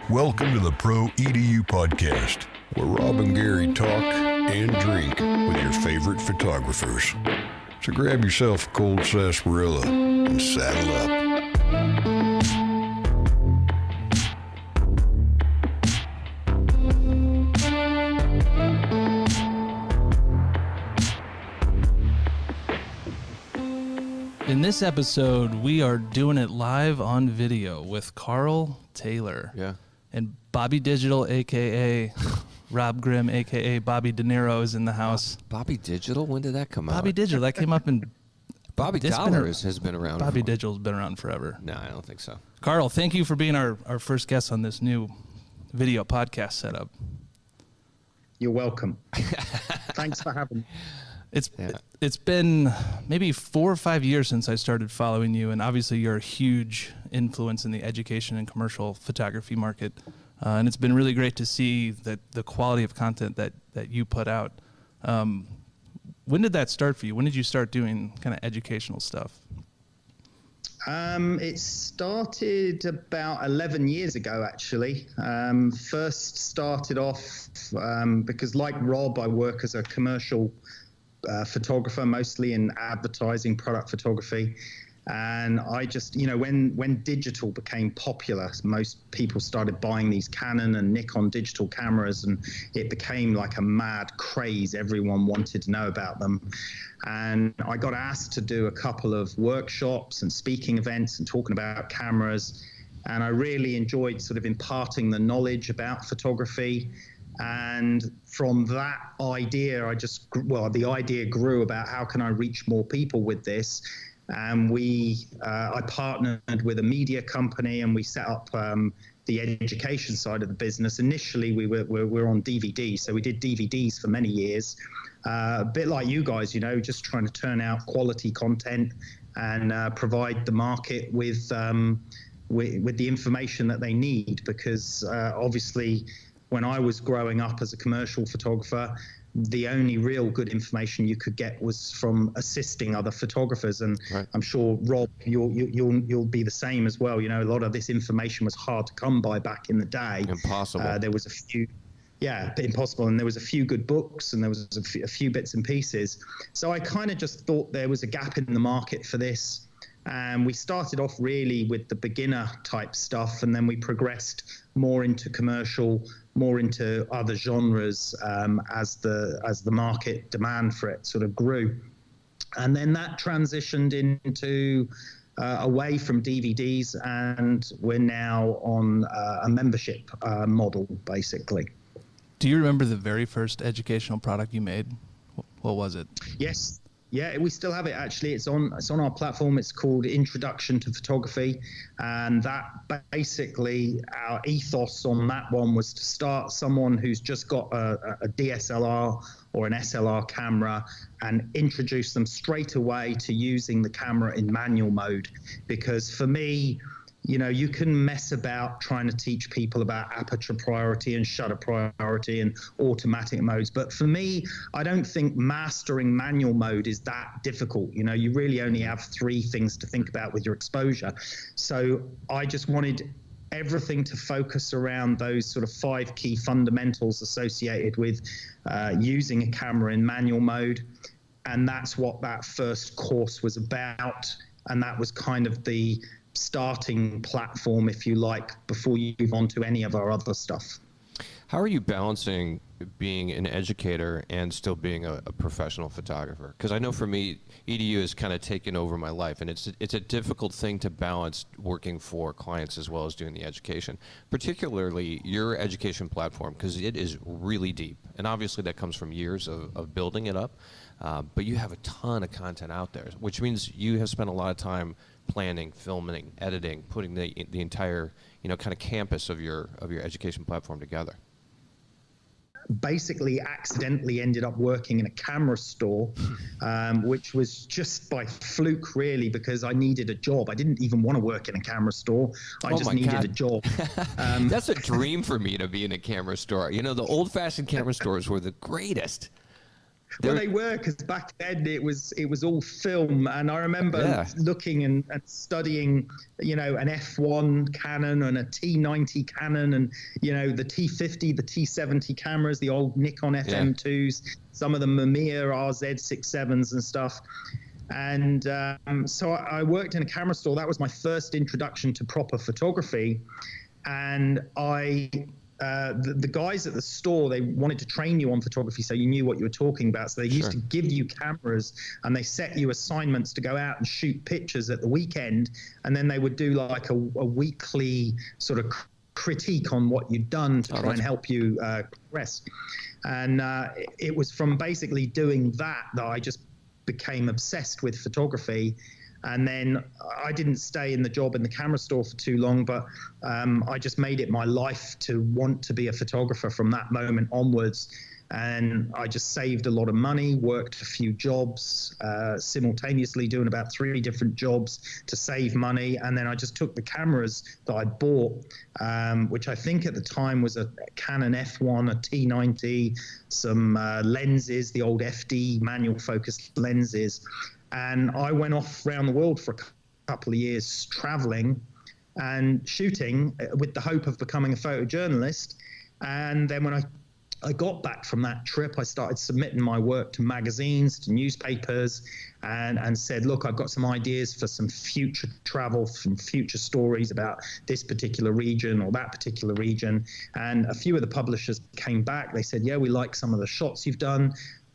Welcome to the Pro EDU podcast, where Rob and Gary talk and drink with your favorite photographers. So grab yourself a cold sarsaparilla and saddle up. In this episode, we are doing it live on video with Karl Taylor. Yeah. And Bobby Digital, a.k.a. Rob Grimm, a.k.a. Bobby De Niro is in the house. Bobby Digital? When did that come out? Taylor, that came up in... Bobby Taylor has been around. Bobby Digital's been around forever. No, I don't think so. Karl, thank you for being our first guest on this new video podcast setup. You're welcome. Thanks for having me. It's been maybe 4 or 5 years since I started following you, and obviously you're a huge influence in the education and commercial photography market. And it's been really great to see that the quality of content that you put out. When did that start for you? When did you start doing kind of educational stuff? It started about 11 years ago, actually. First started off because, like Rob, I work as a commercial photographer, mostly in advertising, product photography. And I just, when digital became popular, most people started buying these Canon and Nikon digital cameras, and it became like a mad craze. Everyone wanted to know about them. And I got asked to do a couple of workshops and speaking events and talking about cameras. And I really enjoyed sort of imparting the knowledge about photography. And from that idea, the idea grew about how can I reach more people with this. And I partnered with a media company, and we set up the education side of the business. Initially, we were on DVD, so we did DVDs for many years. A bit like you guys, just trying to turn out quality content and provide the market with the information that they need. Because obviously, when I was growing up as a commercial photographer, the only real good information you could get was from assisting other photographers. And right. I'm sure, Rob, you'll be the same as well. A lot of this information was hard to come by back in the day. Impossible. There was a few, impossible. And there was a few good books, and there was a few bits and pieces. So I kind of just thought there was a gap in the market for this. And we started off really with the beginner type stuff, and then we progressed more into commercial, more into other genres as the market demand for it sort of grew. And then that transitioned into away from DVDs, and we're now on a membership model, basically. Do you remember the very first educational product you made? What was it? Yes. Yeah, we still have it, actually. It's on our platform. It's called Introduction to Photography. And that basically, our ethos on that one was to start someone who's just got a DSLR or an SLR camera and introduce them straight away to using the camera in manual mode. Because for me, you can mess about trying to teach people about aperture priority and shutter priority and automatic modes. But for me, I don't think mastering manual mode is that difficult. You really only have 3 things to think about with your exposure. So I just wanted everything to focus around those sort of 5 key fundamentals associated with using a camera in manual mode. And that's what that first course was about. And that was kind of the starting platform, if you like, before you move on to any of our other stuff. How are you balancing being an educator and still being a professional photographer? Because I know for me, EDU has kind of taken over my life, and it's a difficult thing to balance working for clients as well as doing the education, particularly your education platform, because it is really deep. And obviously that comes from years of building it up. But you have a ton of content out there, which means you have spent a lot of time planning, filming, editing, putting the entire kind of campus of your education platform together. Basically accidentally ended up working in a camera store, which was just by fluke, really, because I needed a job. I didn't even want to work in a camera store. I just needed a job. That's a dream for me, to be in a camera store. The old-fashioned camera stores were the greatest. Well, they were, because back then it was all film, and I remember looking and studying, an F1 Canon and a T90 Canon, and the T50, the T70 cameras, the old Nikon FM2s, some of the Mamiya RZ67s and stuff. And so I worked in a camera store. That was my first introduction to proper photography, and the guys at the store, they wanted to train you on photography so you knew what you were talking about. So they used to give you cameras, and they set you assignments to go out and shoot pictures at the weekend. And then they would do like a weekly sort of critique on what you'd done to try and help you progress. And it was from basically doing that I just became obsessed with photography. And then I didn't stay in the job in the camera store for too long, but I just made it my life to want to be a photographer from that moment onwards. And I just saved a lot of money, worked a few jobs, simultaneously doing about 3 different jobs to save money. And then I just took the cameras that I bought, which I think at the time was a Canon F1, a T90, some lenses, the old FD manual focus lenses. And I went off around the world for a couple of years, traveling and shooting with the hope of becoming a photojournalist. And then when I got back from that trip, I started submitting my work to magazines, to newspapers, and said, look, I've got some ideas for some future travel, some future stories about this particular region or that particular region. And a few of the publishers came back. They said, yeah, we like some of the shots you've done.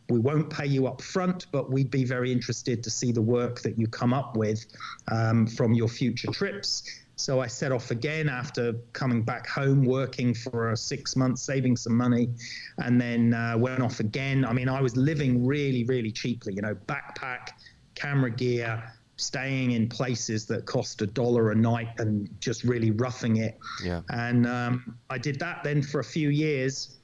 We won't pay you up front, but we'd be very interested to see the work that you come up with from your future trips. So I set off again after coming back home, working for 6 months, saving some money, and then went off again. I mean, I was living really, really cheaply, backpack, camera gear, staying in places that cost $1 a night and just really roughing it. Yeah. And I did that then for a few years.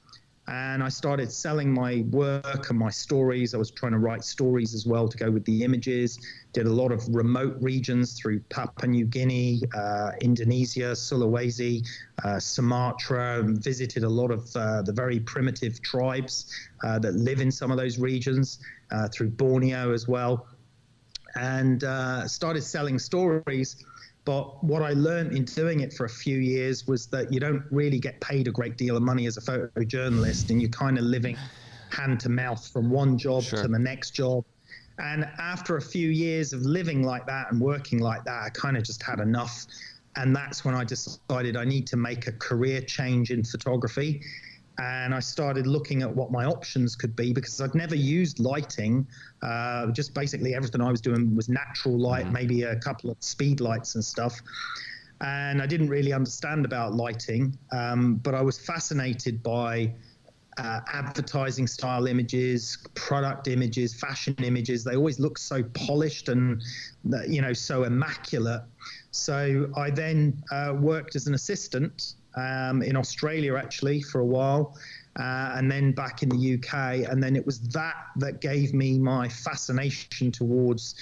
And I started selling my work and my stories. I was trying to write stories as well to go with the images. Did a lot of remote regions through Papua New Guinea, Indonesia, Sulawesi, Sumatra, and visited a lot of the very primitive tribes that live in some of those regions, through Borneo as well. And started selling stories. But what I learned in doing it for a few years was that you don't really get paid a great deal of money as a photojournalist, and you're kind of living hand to mouth from one job to the next job. And after a few years of living like that and working like that, I kind of just had enough. And that's when I decided I need to make a career change in photography. And I started looking at what my options could be, because I'd never used lighting. Just basically everything I was doing was natural light, maybe a couple of speed lights and stuff. And I didn't really understand about lighting, but I was fascinated by advertising style images, product images, fashion images. They always look so polished and, so immaculate. So I then worked as an assistant in Australia, actually, for a while, and then back in the UK. And then it was that gave me my fascination towards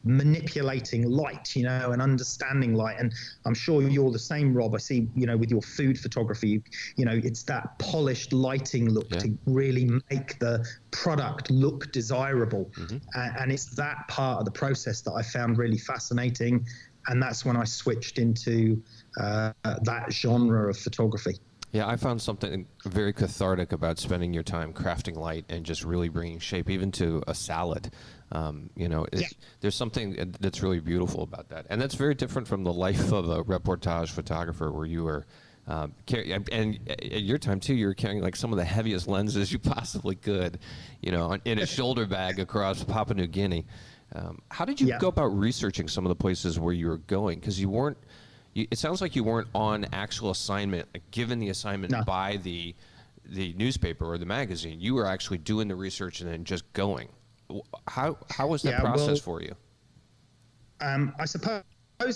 manipulating light, and understanding light. And I'm sure you're the same, Rob. I see, with your food photography, it's that polished lighting look to really make the product look desirable. And it's that part of the process that I found really fascinating. And that's when I switched into that genre of photography. Yeah, I found something very cathartic about spending your time crafting light and just really bringing shape, even to a salad. There's something that's really beautiful about that. And that's very different from the life of a reportage photographer, where you were, and at your time too, you were carrying like some of the heaviest lenses you possibly could, in a shoulder bag across Papua New Guinea. How did you go about researching some of the places where you were going? Because it sounds like you weren't on actual assignment, given the assignment by the newspaper or the magazine. You were actually doing the research and then just going. How was that process for you? I suppose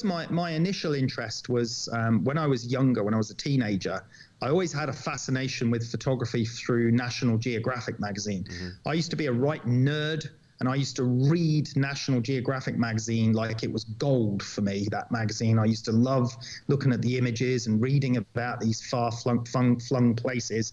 my initial interest was when I was younger, when I was a teenager. I always had a fascination with photography through National Geographic magazine. I used to be a right nerd And I used to read National Geographic magazine like it was gold for me, that magazine. I used to love looking at the images and reading about these far-flung places.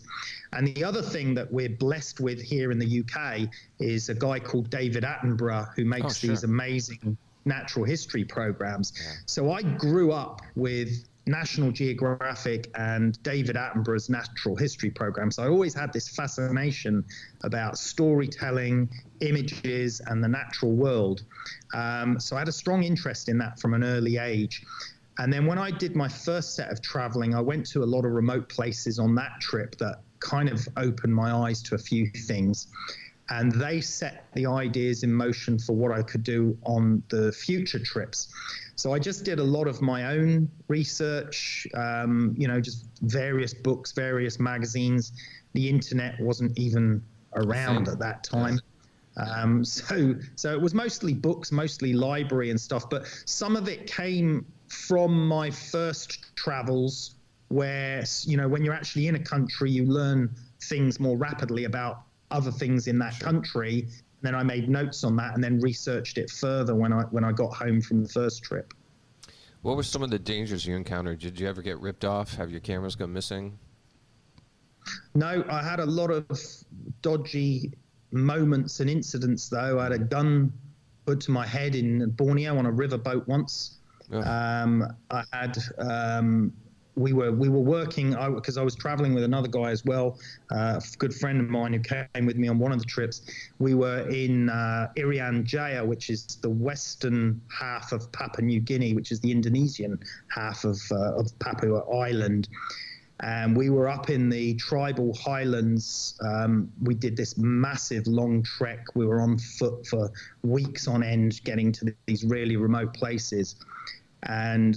And the other thing that we're blessed with here in the UK is a guy called David Attenborough, who makes these amazing natural history programs. Yeah. So I grew up with National Geographic and David Attenborough's natural history program. So I always had this fascination about storytelling, images, and the natural world. So I had a strong interest in that from an early age. And then when I did my first set of traveling, I went to a lot of remote places on that trip that kind of opened my eyes to a few things. And they set the ideas in motion for what I could do on the future trips. So I just did a lot of my own research, just various books, various magazines. The internet wasn't even around at that time. So it was mostly books, mostly library and stuff. But some of it came from my first travels where, when you're actually in a country, you learn things more rapidly about other things in that country. Then I made notes on that and then researched it further when I got home from the first trip. What were some of the dangers you encountered? Did you ever get ripped off? Have your cameras go missing? No, I had a lot of dodgy moments and incidents, though. I had a gun put to my head in Borneo on a riverboat once. I had... We were working, because I was traveling with another guy as well, a good friend of mine who came with me on one of the trips. We were in Irian Jaya, which is the western half of Papua New Guinea, which is the Indonesian half of Papua Island. And we were up in the tribal highlands. We did this massive long trek. We were on foot for weeks on end getting to these really remote places. And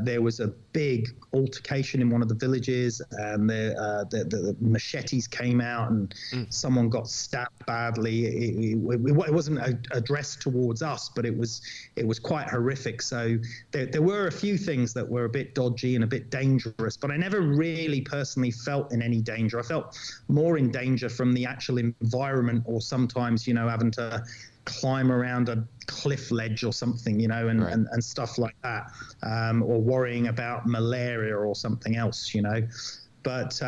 there was a big altercation in one of the villages, and the machetes came out, and someone got stabbed badly. It wasn't addressed towards us, but it was quite horrific. So there were a few things that were a bit dodgy and a bit dangerous, but I never really personally felt in any danger. I felt more in danger from the actual environment, or sometimes, having to climb around a cliff ledge or something, and stuff like that, or worrying about malaria or something else, But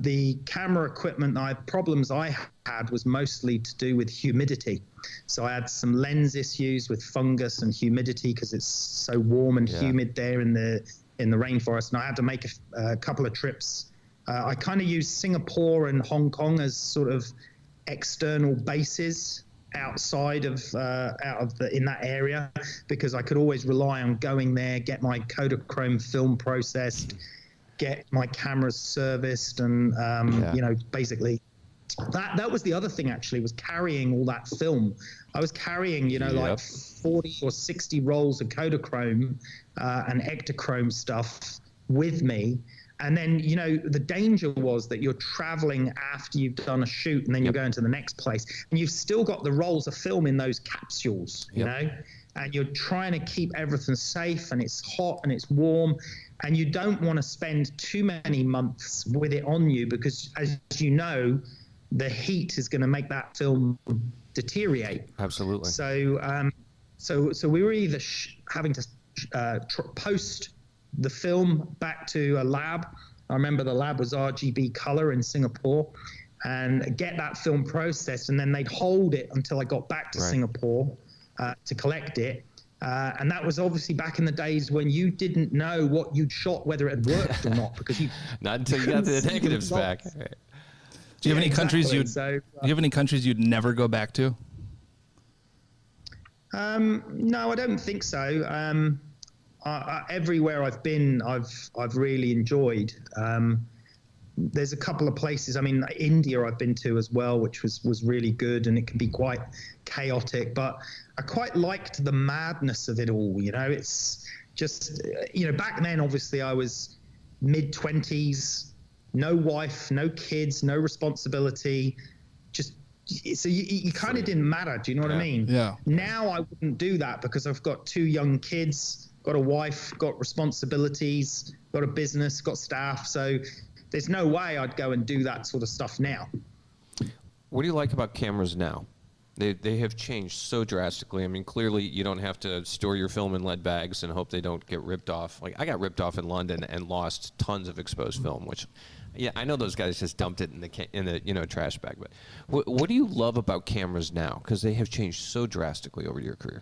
the camera equipment problems I had was mostly to do with humidity. So I had some lens issues with fungus and humidity because it's so warm and humid there in the rainforest, and I had to make a couple of trips. I kind of used Singapore and Hong Kong as sort of external bases outside of in that area, because I could always rely on going there, get my Kodachrome film processed, get my cameras serviced, and basically that was the other thing actually, was carrying all that film. I was carrying like 40 or 60 rolls of Kodachrome and Ektachrome stuff with me. And then, the danger was that you're traveling after you've done a shoot, and then you're going to the next place, and you've still got the rolls of film in those capsules, and you're trying to keep everything safe, and it's hot and it's warm, and you don't want to spend too many months with it on you, because as you know, the heat is going to make that film deteriorate. Absolutely. So we were either having to post the film back to a lab. I remember the lab was RGB color in Singapore, and get that film processed, and then they'd hold it until I got back to Singapore to collect it. And that was obviously back in the days when you didn't know what you'd shot, whether it had worked or not, because you not until you got the negatives back. Do you have any countries do you have any countries you'd never go back to? No, I don't think so. Everywhere I've been, I've really enjoyed. There's a couple of places. I mean, India I've been to as well, which was really good, and it can be quite chaotic. But I quite liked the madness of it all. It's just back then, obviously, I was mid-20s, no wife, no kids, no responsibility. So you kind of didn't matter. Do you know what I mean? Yeah. Now I wouldn't do that, because I've got 2 young kids. Got a wife, got responsibilities, got a business, got staff. So there's no way I'd go and do that sort of stuff now. What do you like about cameras now? They have changed so drastically. I mean, clearly you don't have to store your film in lead bags and hope they don't get ripped off. Like, I got ripped off in London and lost tons of exposed film, which, yeah, I know those guys just dumped it in the trash bag. But what do you love about cameras now? Because they have changed so drastically over your career.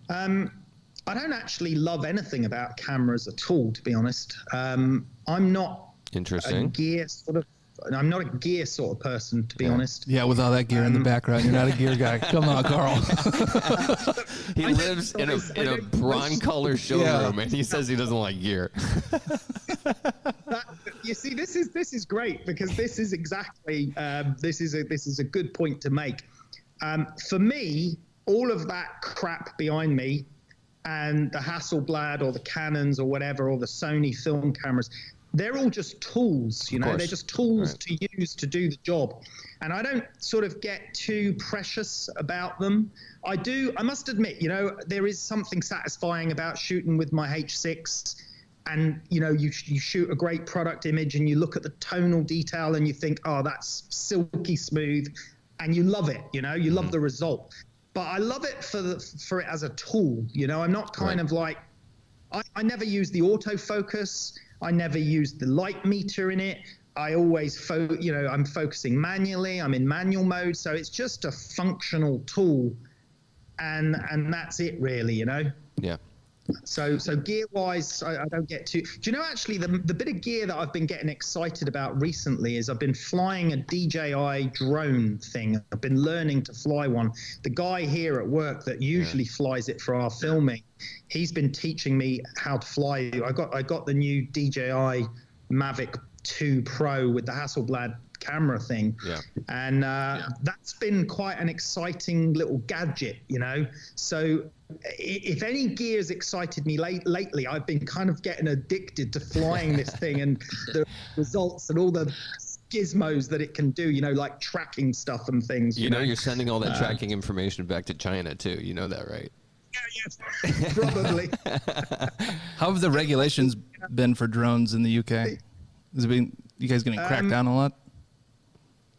I don't actually love anything about cameras at all, to be honest. I'm not Interesting. I'm not a gear sort of person, to be honest. Yeah, with all that gear in the background, you're not a gear guy. Come on, Karl. He lives in a bronze color showroom, and he says he doesn't like gear. You see, this is great, because this is exactly this is a good point to make. For me, all of that crap behind me, and the Hasselblad or the Canons or whatever, or the Sony film cameras, they're all just tools, you know. They're just tools to use to do the job. And I don't sort of get too precious about them. I must admit, you know, there is something satisfying about shooting with my H6, and, you know, you shoot a great product image and you look at the tonal detail and you think, oh, that's silky smooth, and you love it, you know, you love the result. But I love it for it as a tool, you know. I'm not kind of like, I never use the autofocus. I never used the light meter in it. I always, I'm focusing manually. I'm in manual mode. So it's just a functional tool. And that's it, really, you know? Yeah. So gear-wise, I don't get too... Do you know, actually, the bit of gear that I've been getting excited about recently is I've been flying a DJI drone thing. I've been learning to fly one. The guy here at work that usually flies it for our filming, he's been teaching me how to fly. I got the new DJI Mavic 2 Pro with the Hasselblad camera thing, and that's been quite an exciting little gadget, you know. So if any gear's excited me lately, I've been kind of getting addicted to flying this thing and the results and all the gizmos that it can do, you know, like tracking stuff and things. You know, you're sending all that tracking information back to China too. You know that, right? Yeah, yes, probably. How have the regulations been for drones in the UK? Has it been, you guys getting cracked down a lot?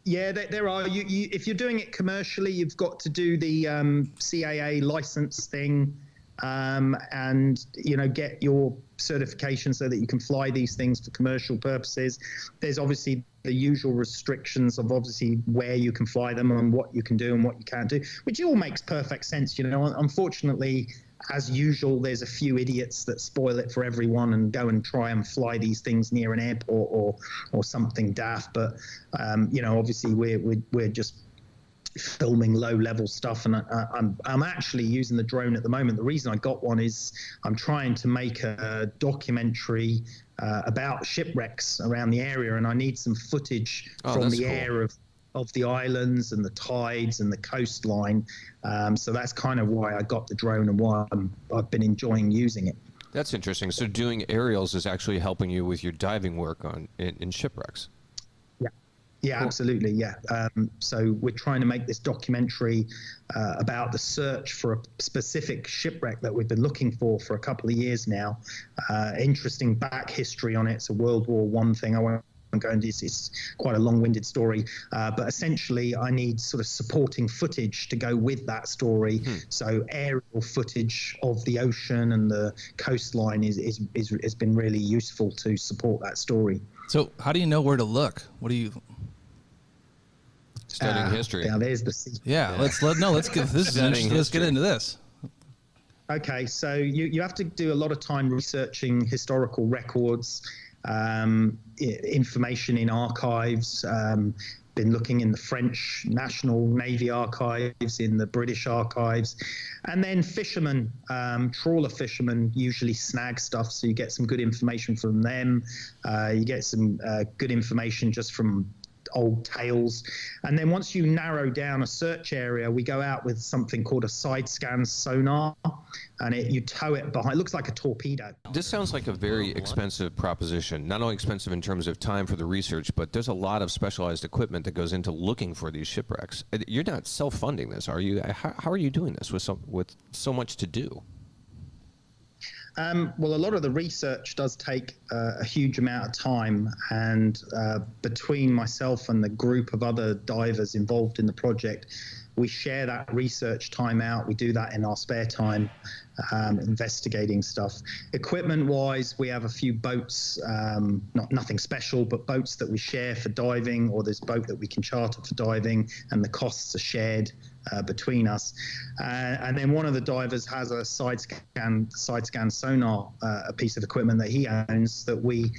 Yeah, there are. You if you're doing it commercially, you've got to do the CAA license thing, and, you know, get your certification so that you can fly these things for commercial purposes. There's obviously the usual restrictions of obviously where you can fly them and what you can do and what you can't do, which all makes perfect sense. You know, unfortunately, as usual, there's a few idiots that spoil it for everyone and go and try and fly these things near an airport or something daft. But you know, obviously we're just filming low-level stuff, and I'm actually using the drone at the moment. The reason I got one is I'm trying to make a documentary about shipwrecks around the area, and I need some footage from the air of the islands and the tides and the coastline. So that's kind of why I got the drone and why I've been enjoying using it. That's interesting. So doing aerials is actually helping you with your diving work in shipwrecks. Yeah, cool. Absolutely. Yeah. So we're trying to make this documentary about the search for a specific shipwreck that we've been looking for a couple of years now. Interesting back history on it. It's a World War I thing. I won't go into this. It's quite a long-winded story. But essentially, I need sort of supporting footage to go with that story. So aerial footage of the ocean and the coastline has been really useful to support that story. So how do you know where to look? What do you... Studying history. Now there's the secret. Yeah, let's get into this. Okay, so you have to do a lot of time researching historical records, information in archives. Been looking in the French National Navy archives, in the British archives, and then fishermen, trawler fishermen usually snag stuff, so you get some good information from them. You get some good information just from old tales. And then once you narrow down a search area, we go out with something called a side scan sonar, and you tow it behind. It looks like a torpedo. This sounds like a very expensive proposition. Not only expensive in terms of time for the research, but there's a lot of specialized equipment that goes into looking for these shipwrecks. You're not self-funding this, are you? How are you doing this with so much to do? Well, a lot of the research does take a huge amount of time, and between myself and the group of other divers involved in the project, we share that research time out. We do that in our spare time, investigating stuff. Equipment-wise, we have a few boats, nothing special, but boats that we share for diving, or there's a boat that we can charter for diving, and the costs are shared between us. And then one of the divers has a side scan sonar, a piece of equipment that he owns that we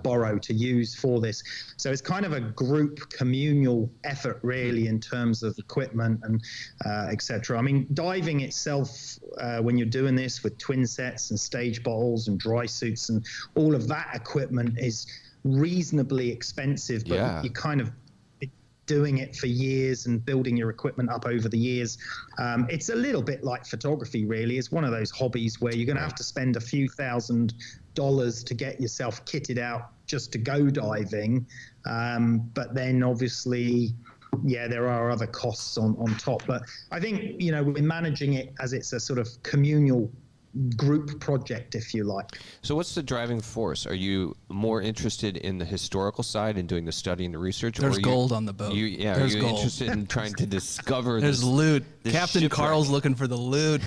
borrow to use for this. So it's kind of a group communal effort, really, in terms of equipment and etc. I mean, diving itself, when you're doing this with twin sets and stage bottles and dry suits and all of that equipment, is reasonably expensive, but you kind of doing it for years and building your equipment up over the years. It's a little bit like photography, really. It's one of those hobbies where you're going to have to spend a few $1,000s to get yourself kitted out just to go diving. But then obviously, there are other costs on top. But I think, we're managing it as it's a sort of communal group project, if you like. So what's the driving force? Are you more interested in the historical side and doing the study and the research? There's gold on the boat. Are you interested in trying to discover There's loot. Captain shipwreck? Karl's looking for the loot.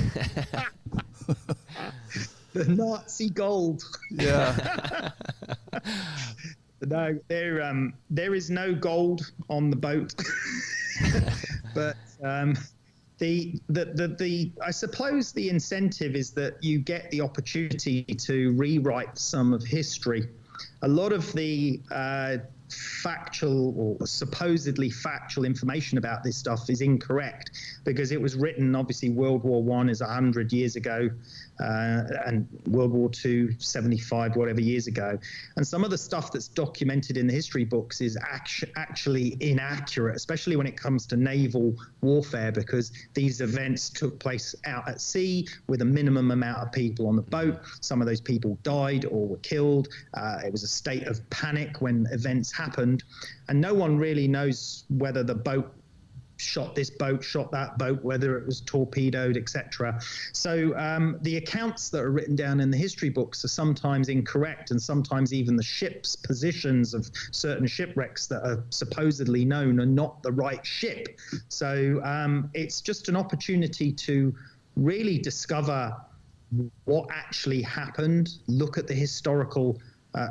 The Nazi gold. Yeah. No, there is no gold on the boat. But I suppose the incentive is that you get the opportunity to rewrite some of history. A lot of the factual or supposedly factual information about this stuff is incorrect, because it was written, obviously World War I is 100 years ago, and World War II 75 whatever years ago, and some of the stuff that's documented in the history books is actually inaccurate, especially when it comes to naval warfare, because these events took place out at sea with a minimum amount of people on the boat. Some of those people died or were killed. It was a state of panic when events happened, and no one really knows whether the boat shot this boat, shot that boat, whether it was torpedoed, etc. So the accounts that are written down in the history books are sometimes incorrect, and sometimes even the ship's positions of certain shipwrecks that are supposedly known are not the right ship. So it's just an opportunity to really discover what actually happened, look at the historical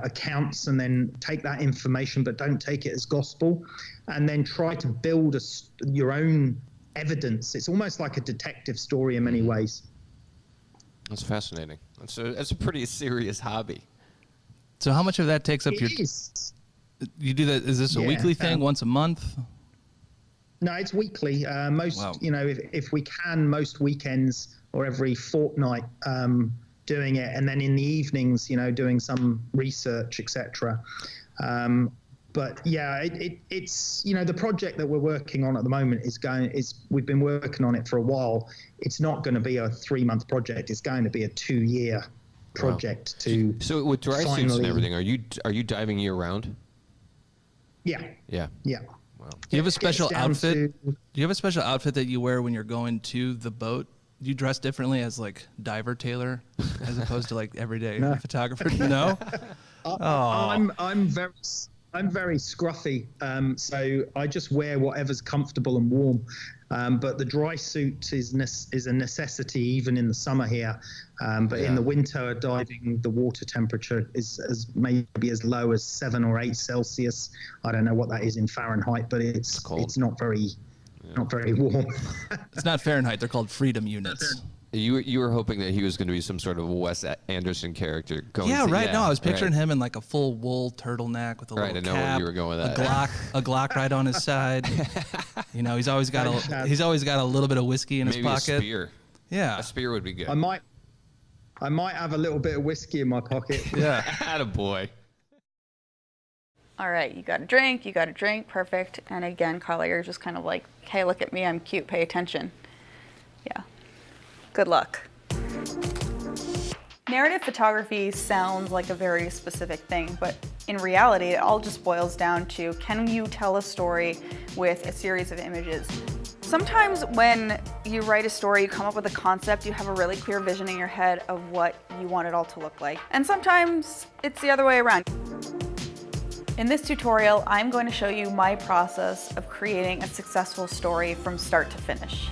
accounts, and then take that information, but don't take it as gospel, and then try to build your own evidence. It's almost like a detective story in many ways. That's fascinating. That's a pretty serious hobby. So how much of that takes up you do that? Is this a weekly thing, once a month? No, it's weekly. If we can, most weekends or every fortnight, doing it, and then in the evenings, doing some research, etc. But yeah, it's the project that we're working on at the moment we've been working on it for a while. It's not going to be a 3-month project. It's going to be a 2-year project. Wow. So with dry suits and everything, are you diving year round? Yeah. Wow. Do you have a special outfit? Do you have a special outfit that you wear when you're going to the boat? Do you dress differently as like Diver Taylor as opposed to like everyday photographer? No. I'm very scruffy, so I just wear whatever's comfortable and warm. But the dry suit is a necessity even in the summer here. But in the winter, diving, the water temperature is maybe as low as 7 or 8 Celsius. I don't know what that is in Fahrenheit, but it's not very warm. It's not Fahrenheit. They're called freedom units. You were hoping that he was going to be some sort of Wes Anderson character. No, I was picturing him in like a full wool turtleneck with a little cap. I know where you were going with that. A Glock right on his side. He's always got a little bit of whiskey in his pocket. Maybe a spear. Yeah, a spear would be good. I might have a little bit of whiskey in my pocket. Yeah, attaboy. All right, you got a drink, perfect. And again, Karl, you're just kind of like, hey, look at me, I'm cute, pay attention. Yeah. Good luck. Narrative photography sounds like a very specific thing, but in reality, it all just boils down to, can you tell a story with a series of images? Sometimes when you write a story, you come up with a concept, you have a really clear vision in your head of what you want it all to look like. And sometimes it's the other way around. In this tutorial, I'm going to show you my process of creating a successful story from start to finish.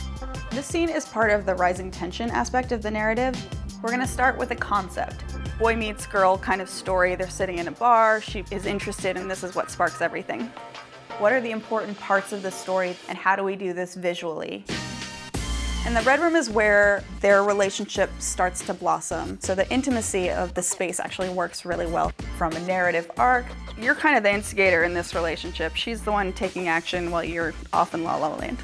This scene is part of the rising tension aspect of the narrative. We're going to start with a concept. Boy meets girl kind of story. They're sitting in a bar, she is interested, and this is what sparks everything. What are the important parts of the story, and how do we do this visually? And the Red Room is where their relationship starts to blossom. So the intimacy of the space actually works really well. From a narrative arc, you're kind of the instigator in this relationship. She's the one taking action while you're off in La La Land.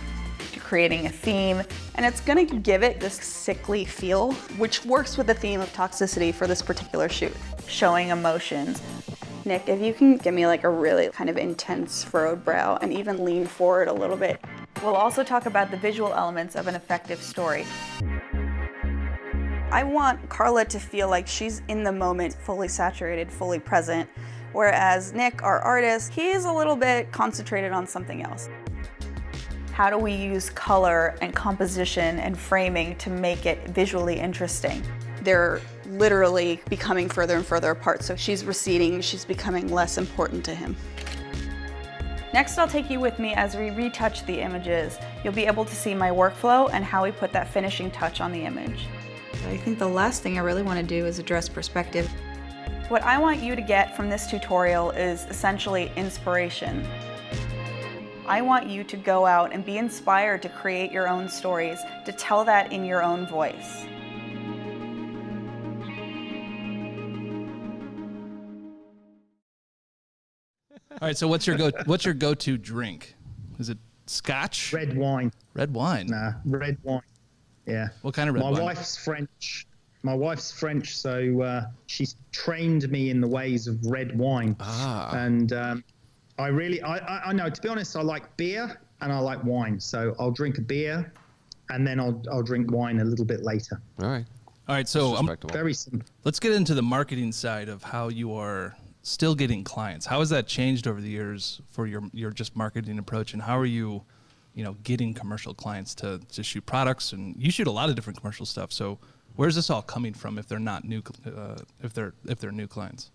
You're creating a theme, and it's gonna give it this sickly feel, which works with the theme of toxicity for this particular shoot. Showing emotions. Nick, if you can give me like a really kind of intense furrowed brow and even lean forward a little bit. We'll also talk about the visual elements of an effective story. I want Carla to feel like she's in the moment, fully saturated, fully present, whereas Nick, our artist, he's a little bit concentrated on something else. How do we use color and composition and framing to make it visually interesting? They're literally becoming further and further apart, so she's receding, she's becoming less important to him. Next, I'll take you with me as we retouch the images. You'll be able to see my workflow and how we put that finishing touch on the image. I think the last thing I really want to do is address perspective. What I want you to get from this tutorial is essentially inspiration. I want you to go out and be inspired to create your own stories, to tell that in your own voice. All right, so what's your go-to drink? Is it scotch? Red wine. Red wine? Nah, red wine. Yeah. What kind of red wine? My wife's French. So she's trained me in the ways of red wine. Ah. And I know, to be honest, I like beer and I like wine. So I'll drink a beer and then I'll drink wine a little bit later. All right. So very simple. Let's get into the marketing side of how you are still getting clients. How has that changed over the years for your just marketing approach, and how are you getting commercial clients to shoot products? And you shoot a lot of different commercial stuff. So where's this all coming from if they're not new, if they're new clients?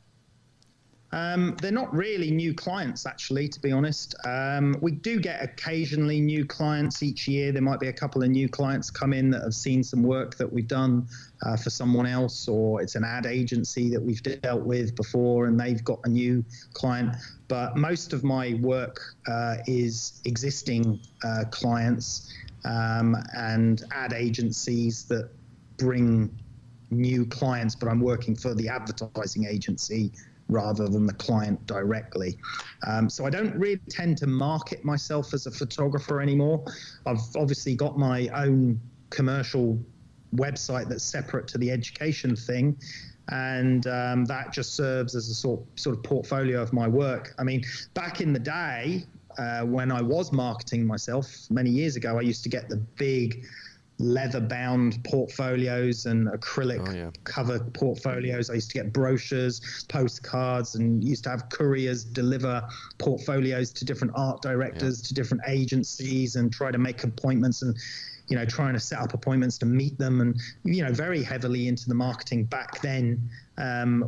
They're not really new clients, actually, to be honest. We do get occasionally new clients each year. There might be a couple of new clients come in that have seen some work that we've done for someone else, or it's an ad agency that we've dealt with before and they've got a new client. But most of my work is existing clients and ad agencies that bring new clients, but I'm working for the advertising agency rather than the client directly. So I don't really tend to market myself as a photographer anymore. I've obviously got my own commercial website that's separate to the education thing, and that just serves as a sort of portfolio of my work. I mean, back in the day, when I was marketing myself many years ago, I used to get the big leather-bound portfolios and acrylic cover portfolios. I used to get brochures, postcards, and used to have couriers deliver portfolios to different art directors, to different agencies, and try to make appointments and, trying to set up appointments to meet them, and, very heavily into the marketing back then,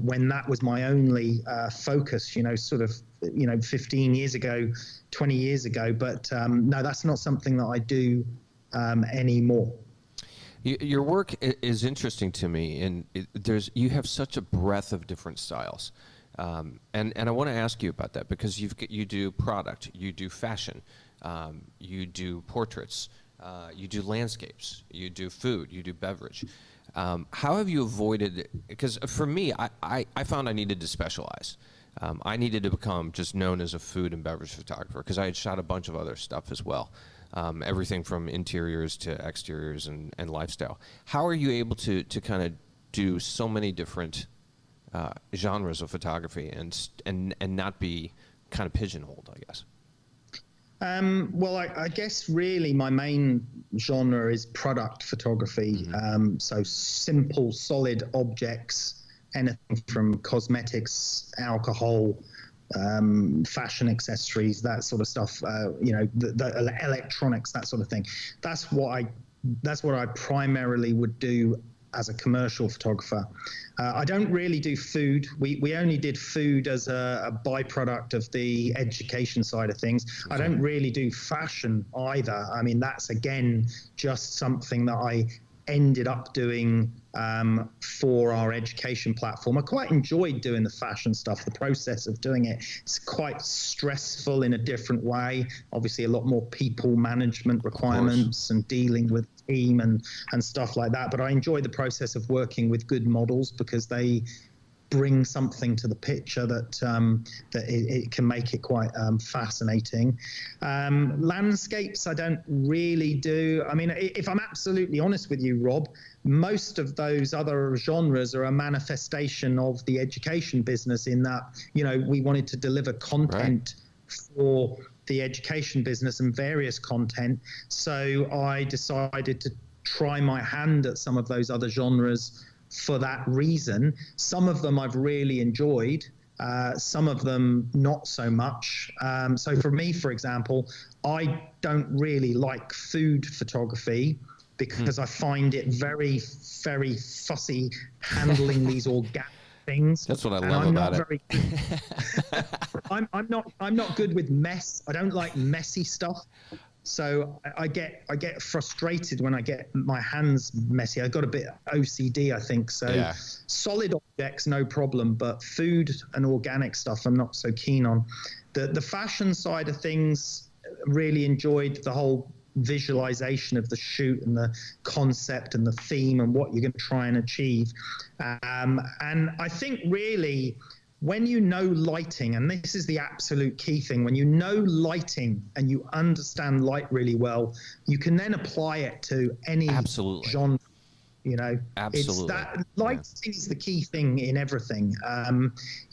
when that was my only focus, 15 years ago, 20 years ago. But no, that's not something that I do anymore. Your work is interesting to me, and you have such a breadth of different styles, and I want to ask you about that, because you do product, you do fashion, you do portraits, you do landscapes, you do food, you do beverage. How have you avoided? Because for me, I found I needed to specialize. I needed to become just known as a food and beverage photographer, because I had shot a bunch of other stuff as well. Everything from interiors to exteriors and lifestyle. How are you able to kind of do so many different genres of photography and not be kind of pigeonholed, I guess? Well, I guess really my main genre is product photography. So simple, solid objects, anything from cosmetics, alcohol, fashion accessories, that sort of stuff, the electronics, that sort of thing. That's what I primarily would do as a commercial photographer. I don't really do food. We only did food as a byproduct of the education side of things. I don't really do fashion either. I mean, that's again just something that I ended up doing for our education platform. I quite enjoyed doing the fashion stuff. The process of doing it, it's quite stressful in a different way. Obviously, a lot more people management requirements and dealing with team and stuff like that. But I enjoy the process of working with good models because they bring something to the picture that it can make it quite fascinating. Landscapes, I don't really do. I mean, if I'm absolutely honest with you, Rob, most of those other genres are a manifestation of the education business in that, we wanted to deliver content for the education business and various content. So I decided to try my hand at some of those other genres for that reason. Some of them I've really enjoyed, some of them not so much. So for me, for example, I don't really like food photography because I find it very, very fussy handling these organic things. That's what I love about it. I'm not good with mess. I don't like messy stuff. So I get frustrated when I get my hands messy. I've got a bit OCD, I think. So solid objects, no problem, but food and organic stuff, I'm not so keen on. The fashion side of things, really enjoyed the whole visualization of the shoot and the concept and the theme and what you're going to try and achieve. And I think really, when you know lighting, and this is the absolute key thing, when you know lighting and you understand light really well, you can then apply it to any genre. It's that lighting is the key thing in everything.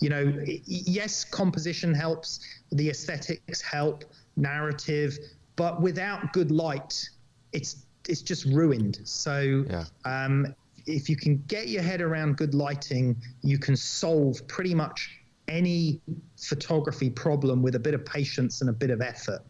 Yes, composition helps, the aesthetics help, narrative, but without good light, it's just ruined. So if you can get your head around good lighting, you can solve pretty much any photography problem with a bit of patience and a bit of effort.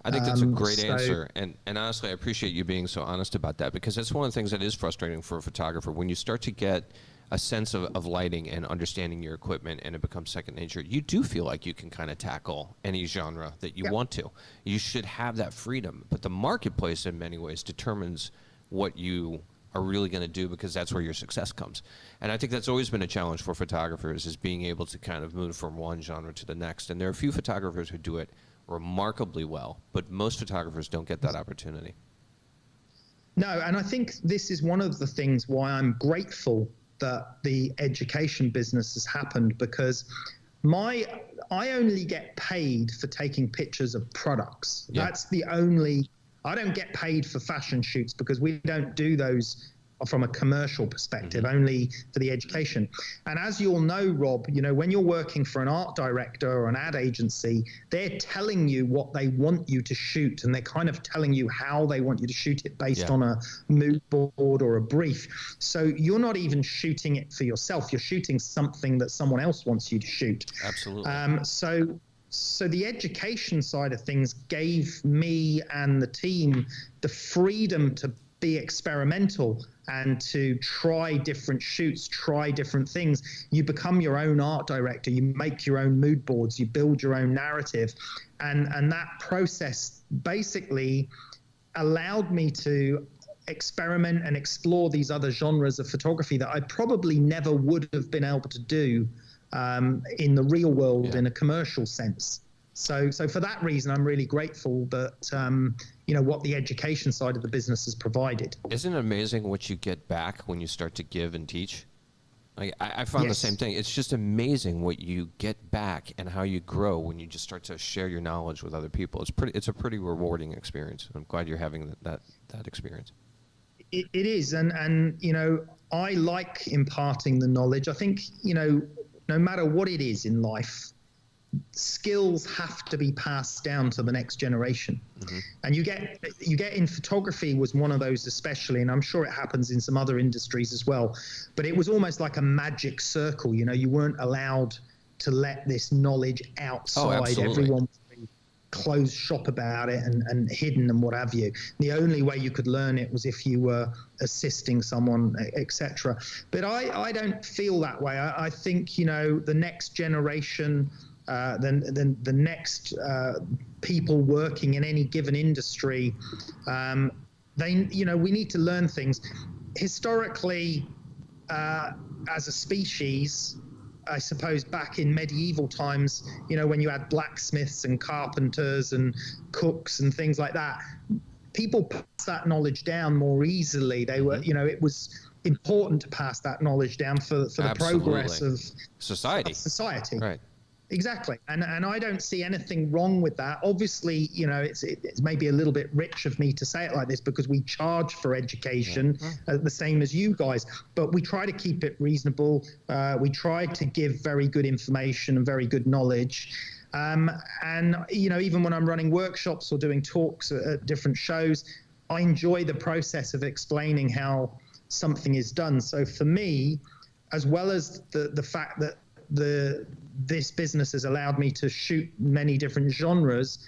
I think that's a great answer. And honestly, I appreciate you being so honest about that, because that's one of the things that is frustrating for a photographer. When you start to get a sense of lighting and understanding your equipment and it becomes second nature, you do feel like you can kind of tackle any genre that you want to. You should have that freedom. But the marketplace in many ways determines what you are really going to do, because that's where your success comes. And I think that's always been a challenge for photographers, is being able to kind of move from one genre to the next. And there are a few photographers who do it remarkably well, but most photographers don't get that opportunity. No, and I think this is one of the things why I'm grateful that the education business has happened, because I only get paid for taking pictures of products. That's the only. I don't get paid for fashion shoots because we don't do those from a commercial perspective, only for the education. And as you all know, Rob, when you're working for an art director or an ad agency, they're telling you what they want you to shoot, and they're kind of telling you how they want you to shoot it based on a mood board or a brief. So you're not even shooting it for yourself. You're shooting something that someone else wants you to shoot. Absolutely. So the education side of things gave me and the team the freedom to be experimental and to try different shoots, try different things. You become your own art director. You make your own mood boards. You build your own narrative. And that process basically allowed me to experiment and explore these other genres of photography that I probably never would have been able to do in the real world in a commercial sense. So for that reason, I'm really grateful that, what the education side of the business has provided. Isn't it amazing what you get back when you start to give and teach? I found the same thing. It's just amazing what you get back and how you grow when you just start to share your knowledge with other people. It's a pretty rewarding experience. I'm glad you're having that experience. It is. And I like imparting the knowledge. I think, no matter what it is in life, skills have to be passed down to the next generation. And you get in photography was one of those especially, and I'm sure it happens in some other industries as well, but it was almost like a magic circle. You weren't allowed to let this knowledge outside. Everyone closed shop about it and hidden and what have you. The only way you could learn it was if you were assisting someone, etc. But I don't feel that way. I think, you know, the next generation, the next people working in any given industry, you know, we need to learn things. Historically, as a species, I suppose back in medieval times, you know, when you had blacksmiths and carpenters and cooks and things like that, people passed that knowledge down more easily. They were, you know, it was important to pass that knowledge down for the progress of society. Right. Exactly. And I don't see anything wrong with that. Obviously, you know, it's maybe a little bit rich of me to say it like this because we charge for education the same as you guys, but we try to keep it reasonable. We try to give very good information and very good knowledge. And, you know, even when I'm running workshops or doing talks at different shows, I enjoy the process of explaining how something is done. So for me, as well as the fact that this business has allowed me to shoot many different genres,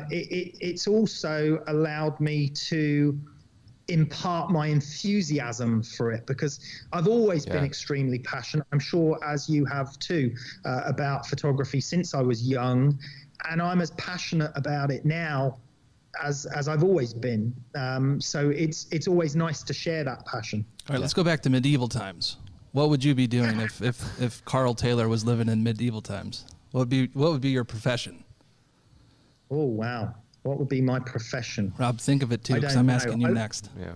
it's also allowed me to impart my enthusiasm for it, because I've always been extremely passionate, I'm sure as you have too, about photography since I was young, and I'm as passionate about it now as I've always been. So it's always nice to share that passion. All right, let's go back to medieval times. What would you be doing if Karl Taylor was living in medieval times? What would be your profession? Oh, wow. What would be my profession? Rob, think of it too, because I'm asking you next. Yeah.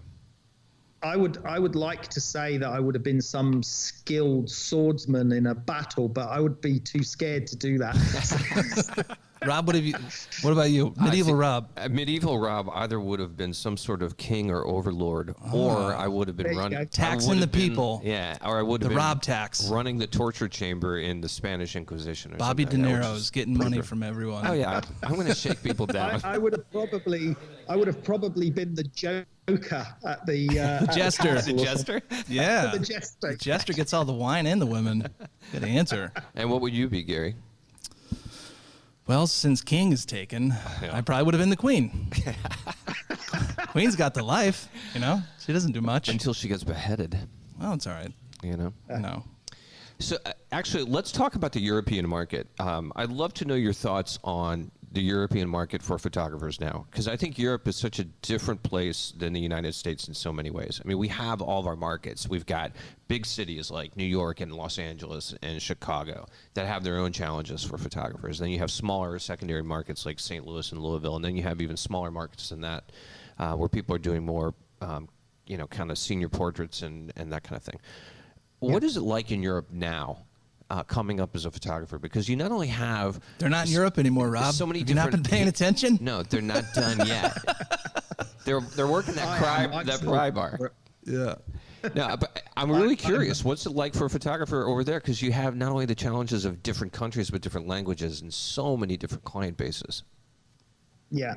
I would like to say that I would have been some skilled swordsman in a battle, but I would be too scared to do that. Rob, what about you? Medieval Rob. Medieval Rob either would have been some sort of king or overlord, or I would have been running taxing the people. Or I would have the been Rob tax, running the torture chamber in the Spanish Inquisition. Or Bobby De Niro's getting money from everyone. Oh yeah, I'm going to shake people down. I would have probably been the Joker at the jester. The jester. Yeah, the jester. The jester gets all the wine and the women. Good answer. And what would you be, Gary? Well, since King is taken, I probably would have been the Queen. Queen's got the life, you know. She doesn't do much until she gets beheaded. Well, it's all right. You know. No. So actually, let's talk about the European market. I'd love to know your thoughts on the European market for photographers now, because I think Europe is such a different place than the United States in so many ways. I mean, we have all of our markets. We've got big cities like New York and Los Angeles and Chicago that have their own challenges for photographers. Then you have smaller secondary markets like St. Louis and Louisville, and then you have even smaller markets than that where people are doing more, you know, kind of senior portraits and that kind of thing. What is it like in Europe now? Coming up as a photographer, because you not only have they're not in Europe anymore, Rob. So many have you not been paying attention? No, they're not done yet. They're working that pry bar. Yeah. No, but I'm really curious. What's it like for a photographer over there? Because you have not only the challenges of different countries, but different languages and so many different client bases. Yeah.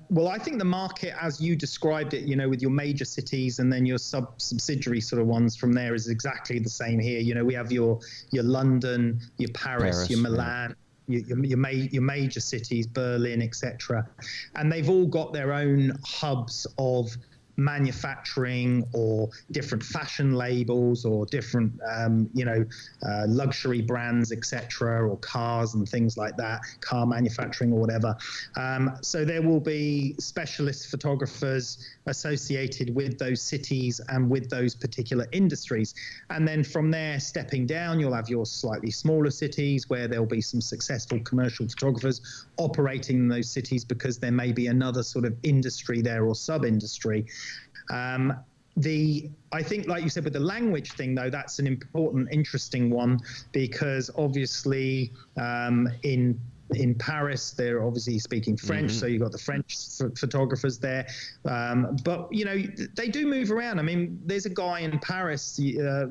Well, I think the market, as you described it, you know, with your major cities and then your subsidiary sort of ones from there, is exactly the same here. You know, we have your London, your Paris, your Milan, your major cities, Berlin, etc. And they've all got their own hubs of manufacturing or different fashion labels or different luxury brands, etc., or cars and things like that, car manufacturing or whatever. So there will be specialist photographers associated with those cities and with those particular industries. And then from there, stepping down, you'll have your slightly smaller cities where there'll be some successful commercial photographers operating in those cities because there may be another sort of industry there or sub-industry. I think, like you said, with the language thing, though, that's an important, interesting one, because obviously in Paris, they're obviously speaking French, so you've got the French photographers there. But, you know, they do move around. I mean, there's a guy in Paris,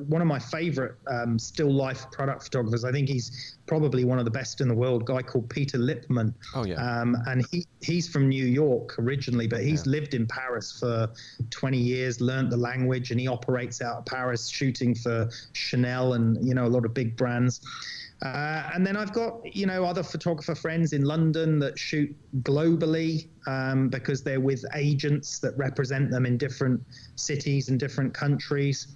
one of my favorite still life product photographers. I think he's probably one of the best in the world, a guy called Peter Lippmann. Oh, yeah. And he's from New York originally, but he's lived in Paris for 20 years, learned the language, and he operates out of Paris shooting for Chanel and, you know, a lot of big brands. And then I've got, other photographer friends in London that shoot globally because they're with agents that represent them in different cities and different countries.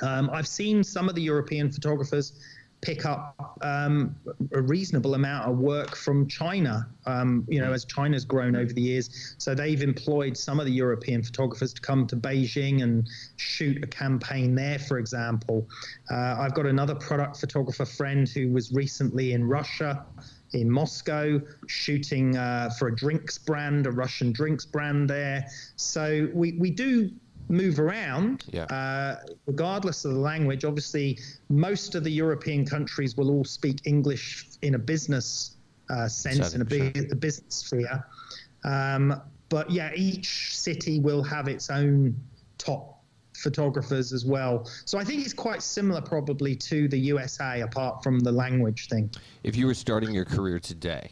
I've seen some of the European photographers pick up a reasonable amount of work from China, as China's grown over the years. So they've employed some of the European photographers to come to Beijing and shoot a campaign there, for example. I've got another product photographer friend who was recently in Russia, in Moscow, shooting for a drinks brand, a Russian drinks brand there. So we do move around, regardless of the language. Obviously, most of the European countries will all speak English in a business sense, in a business sphere. But yeah, each city will have its own top photographers as well. So I think it's quite similar probably to the USA, apart from the language thing. If you were starting your career today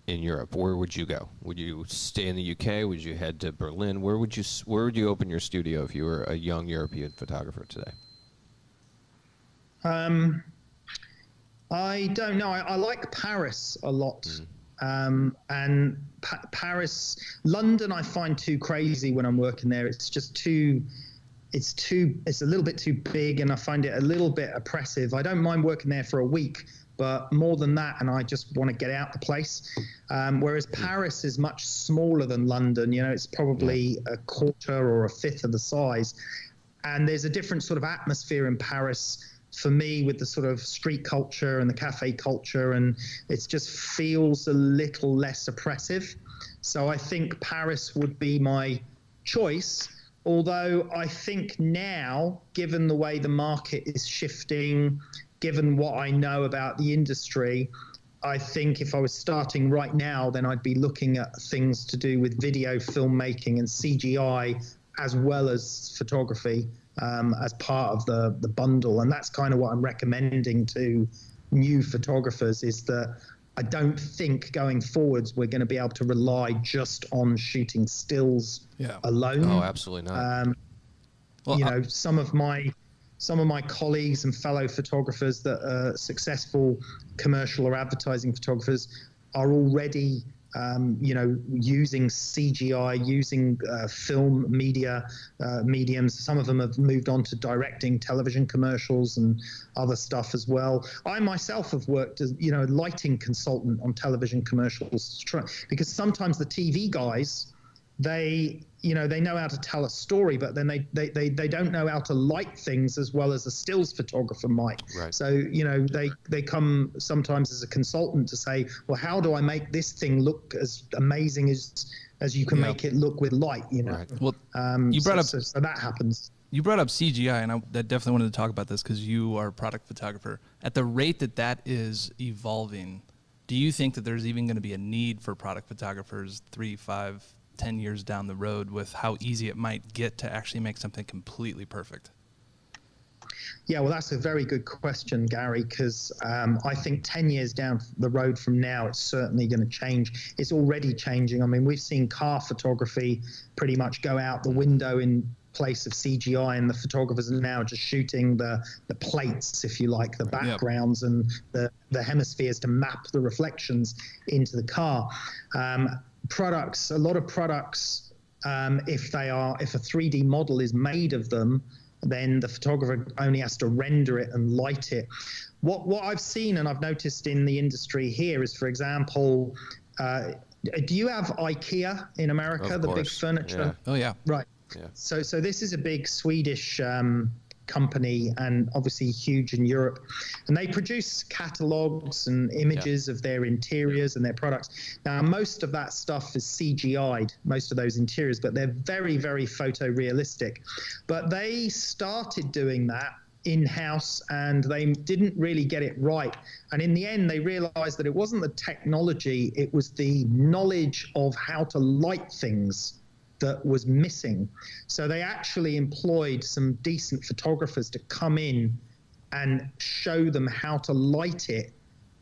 in Europe, where would you go? Would you stay in the UK? Would you head to Berlin? Where would you open your studio if you were a young European photographer today? I don't know. I like Paris a lot. And Paris, London, I find too crazy when I'm working there. It's just it's a little bit too big, and I find it a little bit oppressive. I don't mind working there for a week, but more than that, and I just want to get out the place. Whereas Paris is much smaller than London. It's probably a quarter or a fifth of the size. And there's a different sort of atmosphere in Paris for me, with the sort of street culture and the cafe culture, and it just feels a little less oppressive. So I think Paris would be my choice. Although I think now, given the way the market is shifting, given what I know about the industry, I think if I was starting right now, then I'd be looking at things to do with video filmmaking and CGI, as well as photography, as part of the bundle. And that's kind of what I'm recommending to new photographers, is that I don't think going forwards we're going to be able to rely just on shooting stills alone. Oh, absolutely not. Some of my colleagues and fellow photographers that are successful commercial or advertising photographers are already, using CGI, using film media mediums. Some of them have moved on to directing television commercials and other stuff as well. I myself have worked as, lighting consultant on television commercials, because sometimes the TV guys, they know how to tell a story, but then they don't know how to light things as well as a stills photographer might. Right. So, they come sometimes as a consultant to say, well, how do I make this thing look as amazing as you can make it look with light, Right. Well, you brought up, so that happens. You brought up CGI, and I definitely wanted to talk about this because you are a product photographer. At the rate that is evolving, do you think that there's even going to be a need for product photographers 3, 5, 10 years down the road, with how easy it might get to actually make something completely perfect? Yeah, well, that's a very good question, Gary, because I think 10 years down the road from now, it's certainly going to change. It's already changing. I mean, we've seen car photography pretty much go out the window in place of CGI, and the photographers are now just shooting the plates, if you like, the backgrounds and the hemispheres to map the reflections into the car. Products, a lot of products, if a 3D model is made of them, then the photographer only has to render it and light it. What I've seen and I've noticed in the industry here is, for example, do you have IKEA in America, the big furniture? Yeah. Oh, yeah. Right. Yeah. So this is a big Swedish company, and obviously huge in Europe, and they produce catalogs and images of their interiors and their products. Now, most of that stuff is CGI'd, most of those interiors, but they're very, very photorealistic. But they started doing that in-house, and they didn't really get it right. And in the end, they realized that it wasn't the technology, it was the knowledge of how to light things that was missing. So they actually employed some decent photographers to come in and show them how to light it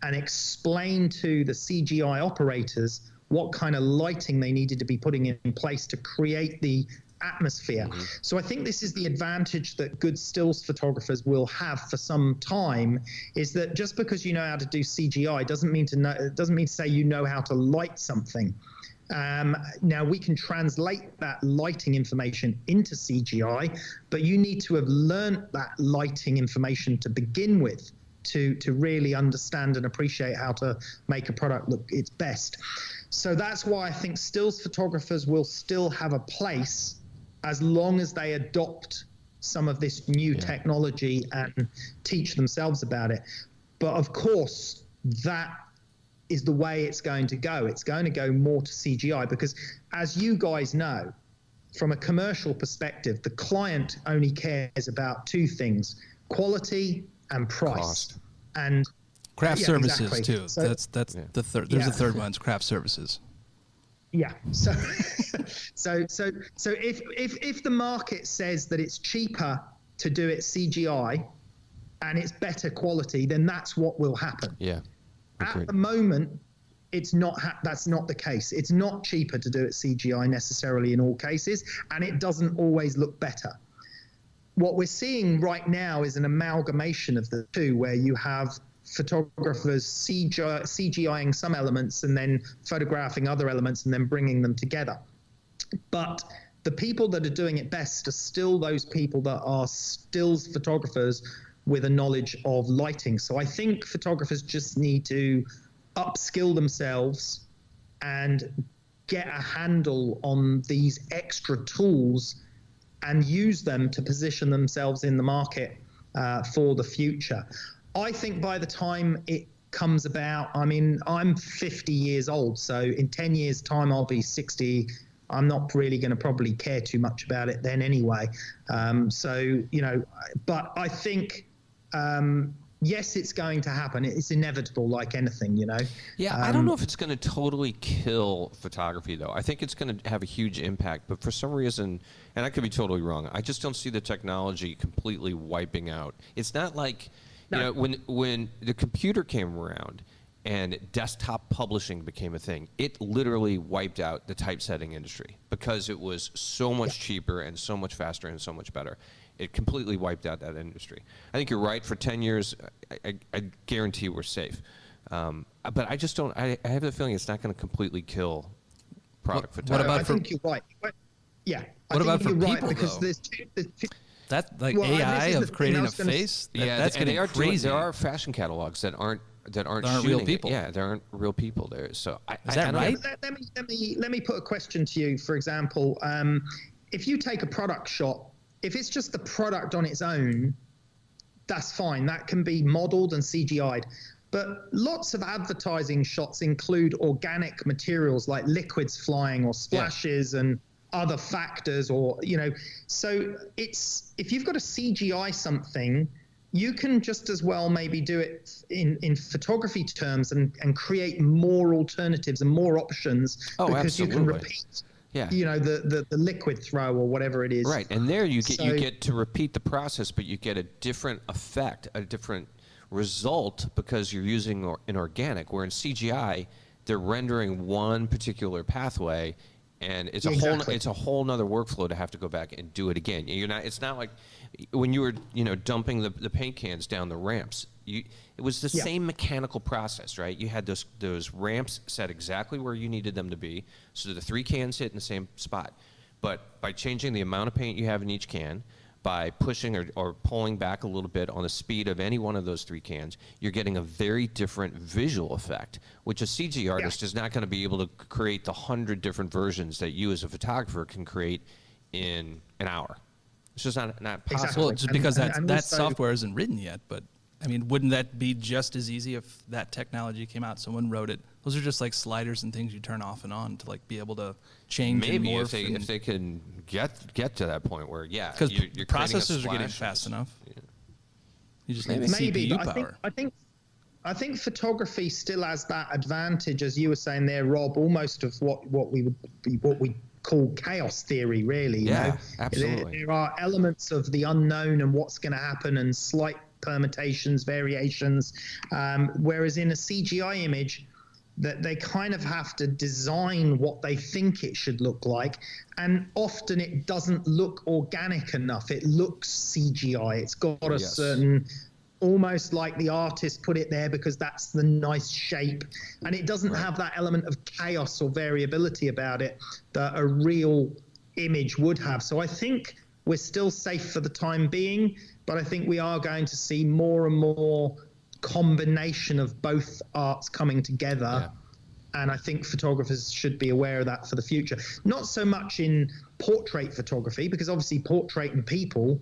and explain to the CGI operators what kind of lighting they needed to be putting in place to create the atmosphere. So I think this is the advantage that good stills photographers will have for some time, is that just because you know how to do CGI doesn't mean to say you know how to light something. Now we can translate that lighting information into CGI, but you need to have learnt that lighting information to begin with to really understand and appreciate how to make a product look its best. So that's why I think stills photographers will still have a place as long as they adopt some of this new technology and teach themselves about it. But of course, that is the way it's going to go. It's going to go more to CGI because, as you guys know, from a commercial perspective, the client only cares about two things: quality and price. Cost. And craft services exactly. too. So, That's the third. There's a third one. It's craft services. Yeah. So if the market says that it's cheaper to do it CGI and it's better quality, then that's what will happen. Yeah. Agreed. At the moment, it's not. That's not the case. It's not cheaper to do it CGI necessarily in all cases, and it doesn't always look better. What we're seeing right now is an amalgamation of the two, where you have photographers CGIing some elements and then photographing other elements and then bringing them together. But the people that are doing it best are still those people that are stills photographers with a knowledge of lighting. So I think photographers just need to upskill themselves and get a handle on these extra tools and use them to position themselves in the market for the future. I think by the time it comes about, I mean, I'm 50 years old, so in 10 years' time, I'll be 60. I'm not really going to probably care too much about it then anyway. So, you know, but I think, yes, it's going to happen. It's inevitable, like anything, you know. Yeah, I don't know if it's going to totally kill photography, though. I think it's going to have a huge impact, but for some reason, and I could be totally wrong, I just don't see the technology completely wiping out. It's not like, you know, when the computer came around and desktop publishing became a thing, it literally wiped out the typesetting industry because it was so much cheaper and so much faster and so much better. It completely wiped out that industry. I think you're right. For 10 years, I guarantee we're safe. But I just don't. I have the feeling it's not going to completely kill product photography. I think you're right. Yeah. What about for right, people, because though? there's two. That like AI of creating a face. That's and getting crazy. There are fashion catalogs that aren't real people. Yeah, there aren't real people there. So is that right? Let me put a question to you. For example, if you take a product shot, if it's just the product on its own, that's fine. That can be modeled and CGI'd. But lots of advertising shots include organic materials like liquids flying or splashes and other factors, or, you know, so it's, if you've got to CGI something, you can just as well maybe do it in photography terms and create more alternatives and more options, because absolutely. you can repeat, you know, the liquid throw or whatever it is. Right, and there you get to repeat the process, but you get a different effect, a different result, because you're using an organic, where in CGI, they're rendering one particular pathway, and it's a whole nother workflow to have to go back and do it again. It's not like when you were, you know, dumping the paint cans down the ramps. It was the same mechanical process, right? You had those ramps set exactly where you needed them to be, so the 3 cans hit in the same spot. But by changing the amount of paint you have in each can, by pushing or pulling back a little bit on the speed of any one of those 3 cans, you're getting a very different visual effect, which a CG artist is not going to be able to create the 100 different versions that you as a photographer can create in an hour. It's just not possible. Exactly. Well, just because that software isn't written yet, but I mean, wouldn't that be just as easy if that technology came out, someone wrote it? Those are just like sliders and things you turn off and on to like be able to change and morph. Maybe if they can get to that point where, because you're processors are getting fast enough. Yeah. You just need CPU power. I think photography still has that advantage, as you were saying there, Rob, almost of what we call chaos theory, really. You know? Absolutely. There are elements of the unknown and what's going to happen, and slight permutations, variations. Whereas in a CGI image, that they kind of have to design what they think it should look like. And often it doesn't look organic enough. It looks CGI. It's got a certain, almost like the artist put it there because that's the nice shape. And it doesn't have that element of chaos or variability about it that a real image would have. So I think we're still safe for the time being, but I think we are going to see more and more combination of both arts coming together. And I think photographers should be aware of that for the future. Not so much in portrait photography, because obviously portrait and people,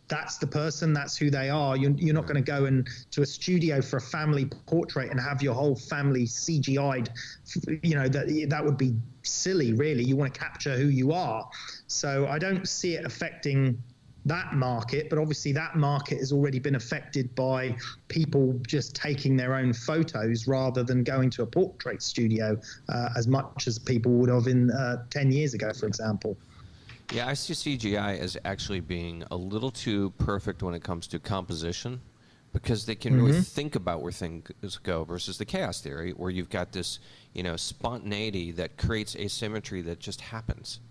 that's the person, that's who they are. You're not going to go to a studio for a family portrait and have your whole family CGI'd. You know, that would be silly, really. You want to capture who you are. So I don't see it affecting that market, but obviously that market has already been affected by people just taking their own photos rather than going to a portrait studio as much as people would have in 10 years ago, for example. Yeah, I see CGI as actually being a little too perfect when it comes to composition, because they can really think about where things go, versus the chaos theory, where you've got this, you know, spontaneity that creates asymmetry that just happens.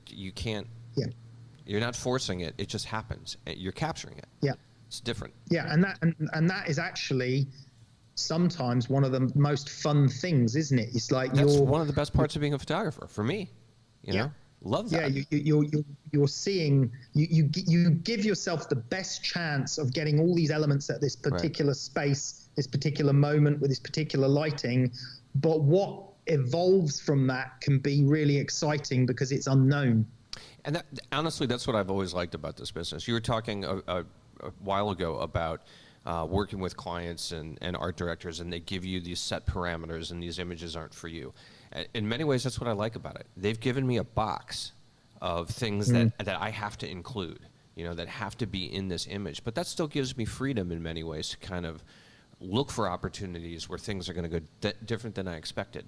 You can't. Yeah. You're not forcing it; it just happens. You're capturing it. Yeah, it's different. Yeah, and that is actually sometimes one of the most fun things, isn't it? It's like that's one of the best parts of being a photographer for me. You know, love that. Yeah, you're seeing you give yourself the best chance of getting all these elements at this particular space, this particular moment with this particular lighting, but what evolves from that can be really exciting because it's unknown. And that, honestly, that's what I've always liked about this business. You were talking a while ago about working with clients and art directors, and they give you these set parameters, and these images aren't for you. In many ways, that's what I like about it. They've given me a box of things that I have to include, you know, that have to be in this image. But that still gives me freedom in many ways to kind of look for opportunities where things are going to go different than I expected.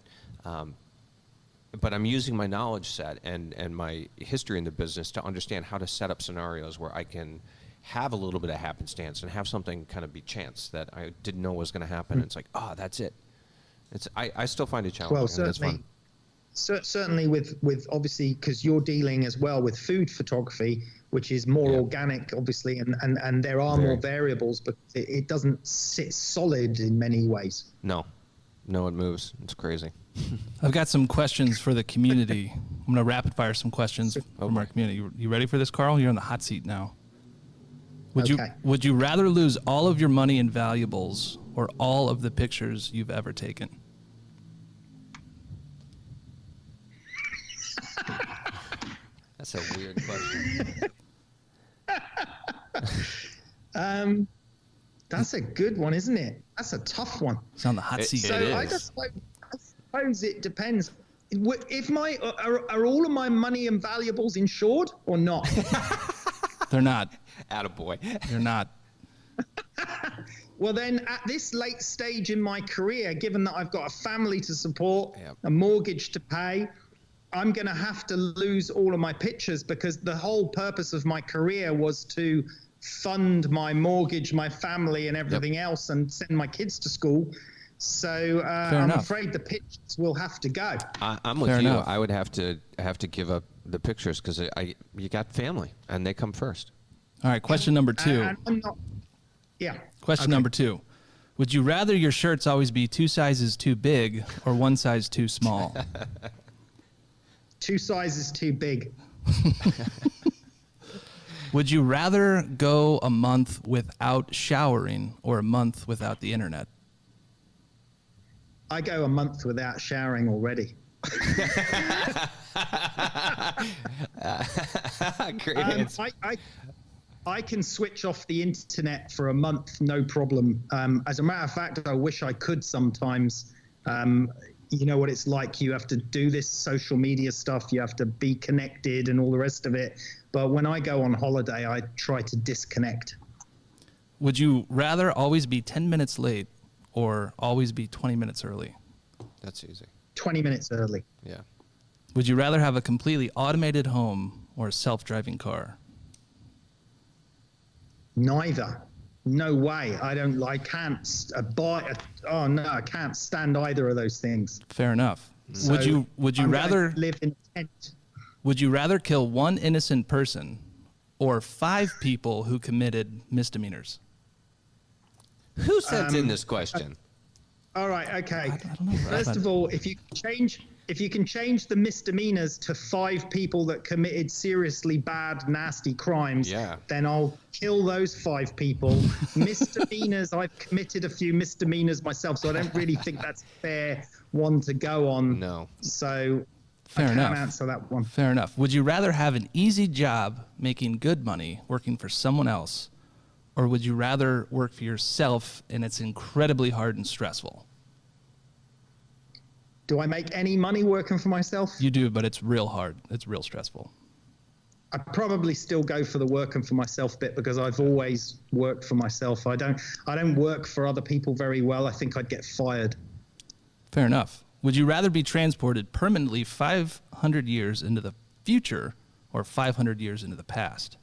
But I'm using my knowledge set and my history in the business to understand how to set up scenarios where I can have a little bit of happenstance and have something kind of be chance that I didn't know was going to happen. It's like, oh, that's it. I still find it challenging. Well, certainly with obviously, because you're dealing as well with food photography, which is more organic, obviously, and there are more variables, but it doesn't sit solid in many ways. No, it moves. It's crazy. I've got some questions for the community. I'm going to rapid fire some questions from our community. You ready for this, Karl? You're on the hot seat now. Would you rather lose all of your money and valuables or all of the pictures you've ever taken? That's a weird question. That's a good one, isn't it? That's a tough one. It's on the hot seat. So I suppose it depends. If are all of my money and valuables insured or not? They're not. Attaboy. They're not. Well, then at this late stage in my career, given that I've got a family to support, a mortgage to pay, I'm going to have to lose all of my pictures, because the whole purpose of my career was to fund my mortgage, my family, and everything else, and send my kids to school. So I'm afraid the pictures will have to go. I'm with you. I would have to give up the pictures because you got family, and they come first. All right, question number 2. Question number 2. Would you rather your shirts always be 2 sizes too big or 1 size too small? 2 sizes too big. Would you rather go a month without showering or a month without the internet? I go a month without showering already. Great. I can switch off the internet for a month, no problem. As a matter of fact, I wish I could sometimes. You know what it's like. You have to do this social media stuff. You have to be connected and all the rest of it. But when I go on holiday, I try to disconnect. Would you rather always be 10 minutes late or always be 20 minutes early? That's easy. 20 minutes early. Yeah. Would you rather have a completely automated home or a self-driving car? Neither. no way. I can't buy. Oh no, I can't stand either of those things. Fair enough. So Would you I'm rather going to live in a tent? Would you rather kill one innocent person or 5 people who committed misdemeanors? Who sent in this question? All right, okay. I don't know. First of all, if you can change the misdemeanors to 5 people that committed seriously bad, nasty crimes, then I'll kill those 5 people. Misdemeanors, I've committed a few misdemeanors myself, so I don't really think that's a fair one to go on. No. So Fair I enough. can't answer that one. Fair enough. Would you rather have an easy job making good money working for someone else, or would you rather work for yourself and it's incredibly hard and stressful? Do I make any money working for myself? You do, but it's real hard. It's real stressful. I'd probably still go for the working for myself bit because I've always worked for myself. I don't work for other people very well. I think I'd get fired. Fair enough. Would you rather be transported permanently 500 years into the future or 500 years into the past?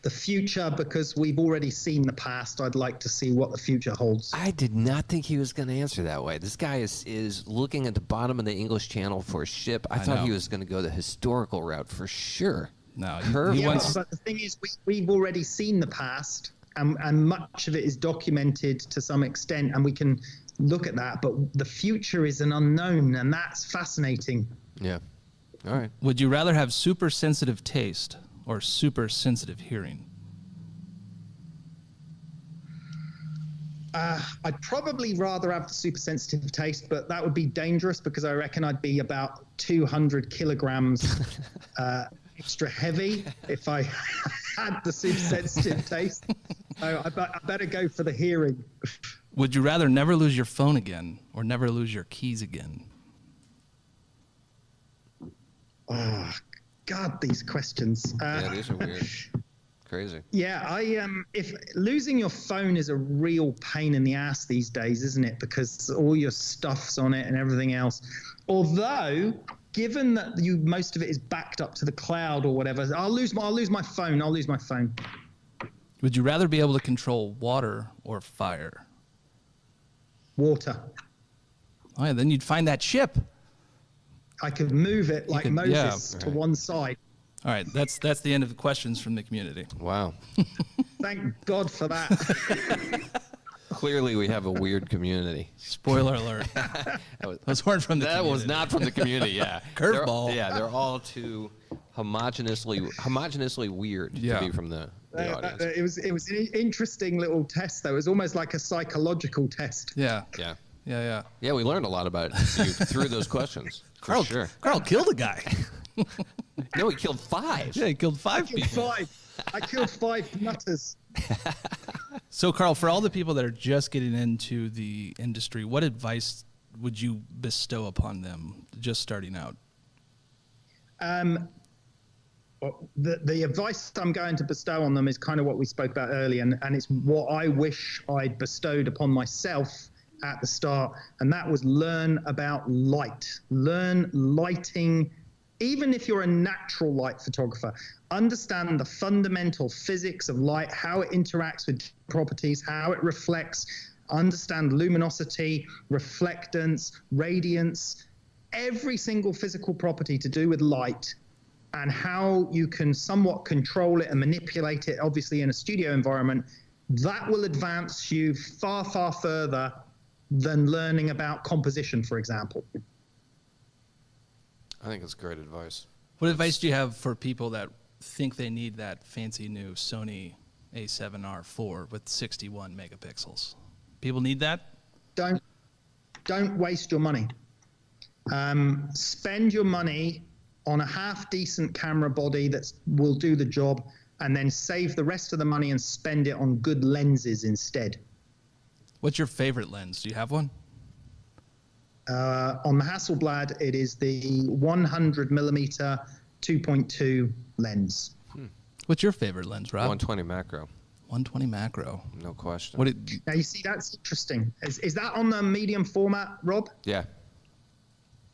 The future, because we've already seen the past. I'd like to see what the future holds. I did not think he was going to answer that way. This guy is looking at the bottom of the English Channel for a ship. I thought know. he was going to go the historical route for sure. No, Curve. he Yeah, wants. but the thing is, we've already seen the past, and much of it is documented to some extent, and we can look at that. But the future is an unknown, and that's fascinating. Yeah. All right. Would you rather have super sensitive taste or super sensitive hearing? I'd probably rather have the super sensitive taste, but that would be dangerous because I reckon I'd be about 200 kilograms extra heavy if I had the super sensitive taste. So I better go for the hearing. Would you rather never lose your phone again or never lose your keys again? Oh, God, these questions. Yeah, these are weird. Crazy. Yeah, if losing your phone is a real pain in the ass these days, isn't it? Because all your stuff's on it and everything else. Although, given that most of it is backed up to the cloud or whatever, I'll lose my phone. I'll lose my phone. Would you rather be able to control water or fire? Water. Oh yeah, then you'd find that ship. I could move it like could- Moses yeah, to right. one side. All right, that's the end of the questions from the community. Wow. Thank God for that. Clearly, we have a weird community. Spoiler alert. Those weren't from the That community. was not from the community. Yeah. Curveball. They're all too homogeneously weird to be from the audience. It was an interesting little test, though. It was almost like a psychological test. Yeah. Yeah. Yeah. Yeah, we learned a lot about you through those questions. For sure. Carl killed a guy. No, he killed 5. Yeah, he killed 5 people. I killed 5 nutters. So, Carl, for all the people that are just getting into the industry, what advice would you bestow upon them just starting out? The advice I'm going to bestow on them is kind of what we spoke about earlier, and it's what I wish I'd bestowed upon myself at the start, and that was learn about light. Learn lighting. Even if you're a natural light photographer, understand the fundamental physics of light, how it interacts with properties, how it reflects, understand luminosity, reflectance, radiance, every single physical property to do with light, and how you can somewhat control it and manipulate it, obviously in a studio environment. That will advance you far, far further than learning about composition, for example. I think it's great advice. What advice do you have for people that think they need that fancy new Sony A7R IV with 61 megapixels? People need that? Don't waste your money. Spend your money on a half-decent camera body that will do the job, and then save the rest of the money and spend it on good lenses instead. What's your favorite lens? Do you have one? On the Hasselblad, it is the 100 millimeter 2.2 lens. What's your favorite lens, Rob? 120 macro. 120 macro. No question. Now, you see, that's interesting. Is that on the medium format, Rob? Yeah.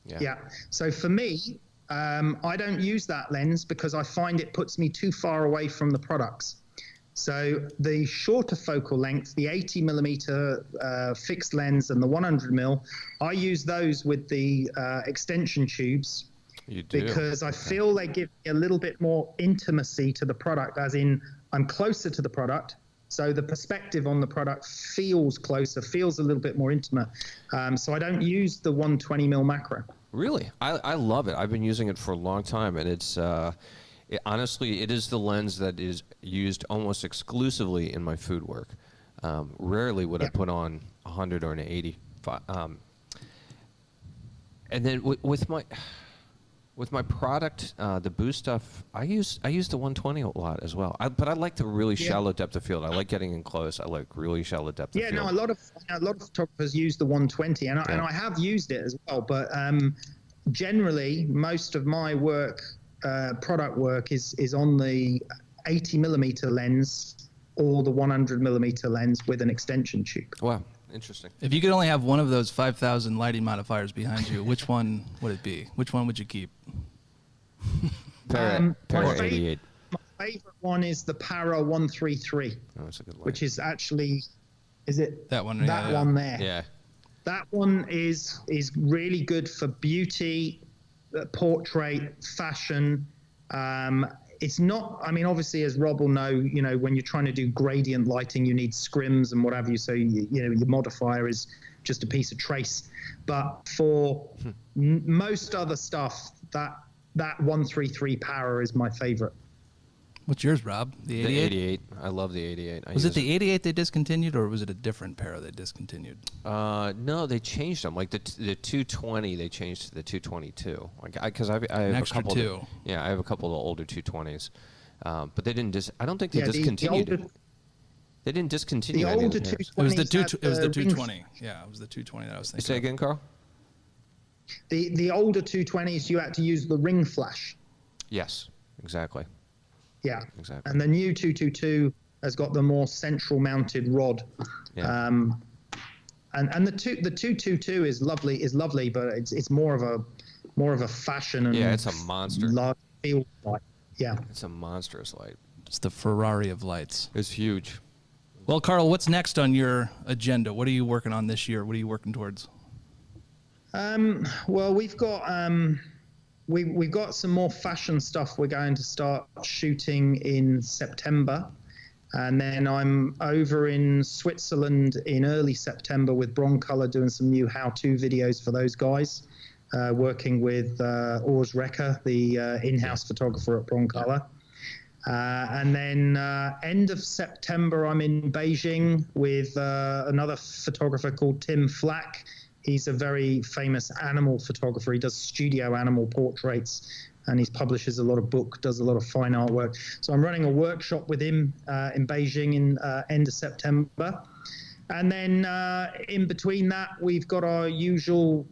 Yeah. So for me, I don't use that lens because I find it puts me too far away from the products. So the shorter focal length, the 80 millimeter fixed lens and the 100 mil, I use those with the extension tubes. You do? Because I feel they give me a little bit more intimacy to the product, as in I'm closer to the product. So the perspective on the product feels closer, feels a little bit more intimate. So I don't use the 120 mil macro. Really? I love it. I've been using it for a long time, and it's honestly, it is the lens that is used almost exclusively in my food work. Rarely would I put on 100 or an 80. And then with my product, the boost stuff, I use the 120 a lot as well. But I like the really shallow depth of field. I like getting in close. I like really shallow depth of field. Yeah, no, a lot of photographers use the 120, and I have used it as well. But generally, most of my work, product work, is on the 80 millimeter lens or the 100 millimeter lens with an extension tube. Wow. Interesting. If you could only have one of those 5,000 lighting modifiers behind you, which one would it be? Which one would you keep? Para 88. My favorite one is the Para 133, that's a good light. which is actually, is it that one? That one there. Yeah. That one is really good for beauty, portrait, fashion. It's not, I mean, obviously, as Rob will know, you know, when you're trying to do gradient lighting, you need scrims and what have you. So, you know, your modifier is just a piece of trace. But for most other stuff, that 133 Para is my favorite. What's yours, Rob? The 88? The 88. I love the 88. Was it the 88 they discontinued, or was it a different Para they discontinued? No, they changed them. Like the 220, they changed to the 222. Because I have a couple. I have a couple of the older 220s, but they didn't. I don't think they discontinued it. They didn't discontinue the any older of theirs. It was the 220. Yeah, it was the 220 that I was thinking. Say again, Carl. The older 220s, you had to use the ring flash. Yes, exactly. Yeah, exactly. And the new 222 has got the more central mounted rod. Yeah. And the 222 is lovely, but it's more of a fashion and it's a monster. Large field light. Yeah, it's a monstrous light. It's the Ferrari of lights. It's huge. Well, Karl, what's next on your agenda? What are you working on this year? What are you working towards? Well, we've got we've got some more fashion stuff we're going to start shooting in September. And then I'm over in Switzerland in early September with Broncolor doing some new how-to videos for those guys, working with Urs Recker, the in-house photographer at Broncolor. And then end of September, I'm in Beijing with another photographer called Tim Flack. He's a very famous animal photographer. He does studio animal portraits, and he publishes a lot of books, does a lot of fine artwork. So I'm running a workshop with him in Beijing in end of September. And then in between that, we've got our usual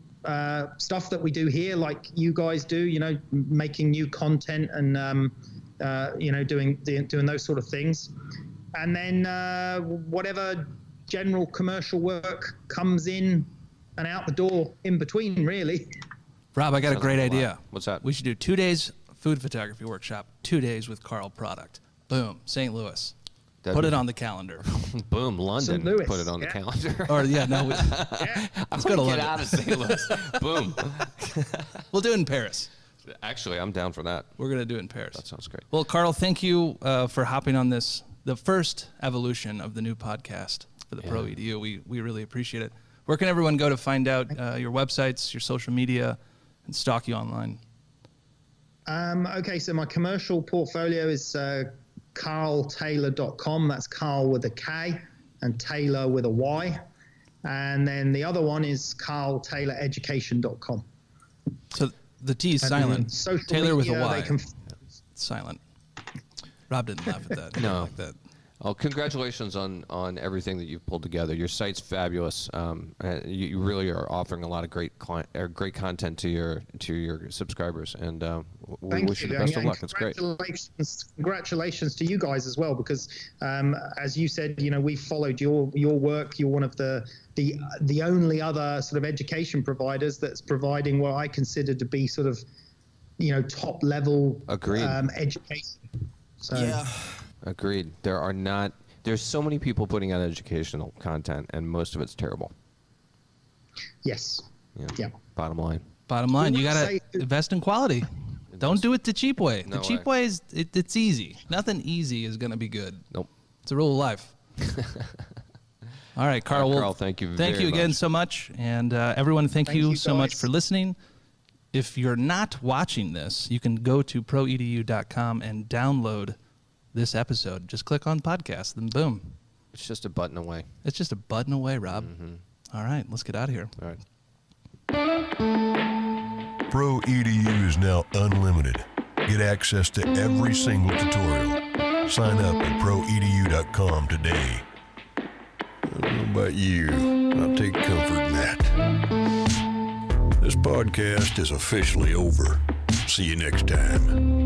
stuff that we do here, like you guys do, you know, making new content and, you know, doing those sort of things. And then whatever general commercial work comes in and out the door in between, really. Rob, I got a great idea. What's that? We should do 2 days food photography workshop, 2 days with Karl product. Boom, St. Louis. Put it on the calendar. Boom, London. St. Louis, Put it on the calendar. Or let's go to London. Get out of St. Louis. Boom. We'll do it in Paris. Actually, I'm down for that. We're going to do it in Paris. That sounds great. Well, Karl, thank you for hopping on this, the first evolution of the new podcast for the Pro EDU. We really appreciate it. Where can everyone go to find out your websites, your social media, and stalk you online? Okay, so my commercial portfolio is karltaylor.com. That's Karl with a K and Taylor with a Y. And then the other one is karltayloreducation.com. So the T is silent. Taylor with a Y. Silent. Rob didn't laugh at that. No. Like that. Well, congratulations on everything that you've pulled together. Your site's fabulous. You really are offering a lot of great content to your subscribers, and we wish you the best of luck. It's great. Congratulations to you guys as well, because as you said, you know, we followed your work. You're one of the only other sort of education providers that's providing what I consider to be sort of, you know, top level education. So. Yeah. Agreed. There's so many people putting out educational content, and most of it's terrible. Yes. Yeah. Bottom line. You got to invest in quality. Don't do it the cheap way. The cheap way is it's easy. Nothing easy is going to be good. Nope. It's a rule of life. All right, Karl. Karl, thank you very again much. so much. And everyone, thank you so much for listening. If you're not watching this, you can go to proedu.com and download this episode. Just click on podcast, then boom. It's just a button away. It's just a button away, Rob. Mm-hmm. All right, let's get out of here. All right. Pro EDU is now unlimited. Get access to every single tutorial. Sign up at proedu.com today. I don't know about you, I'll take comfort in that. This podcast is officially over. See you next time.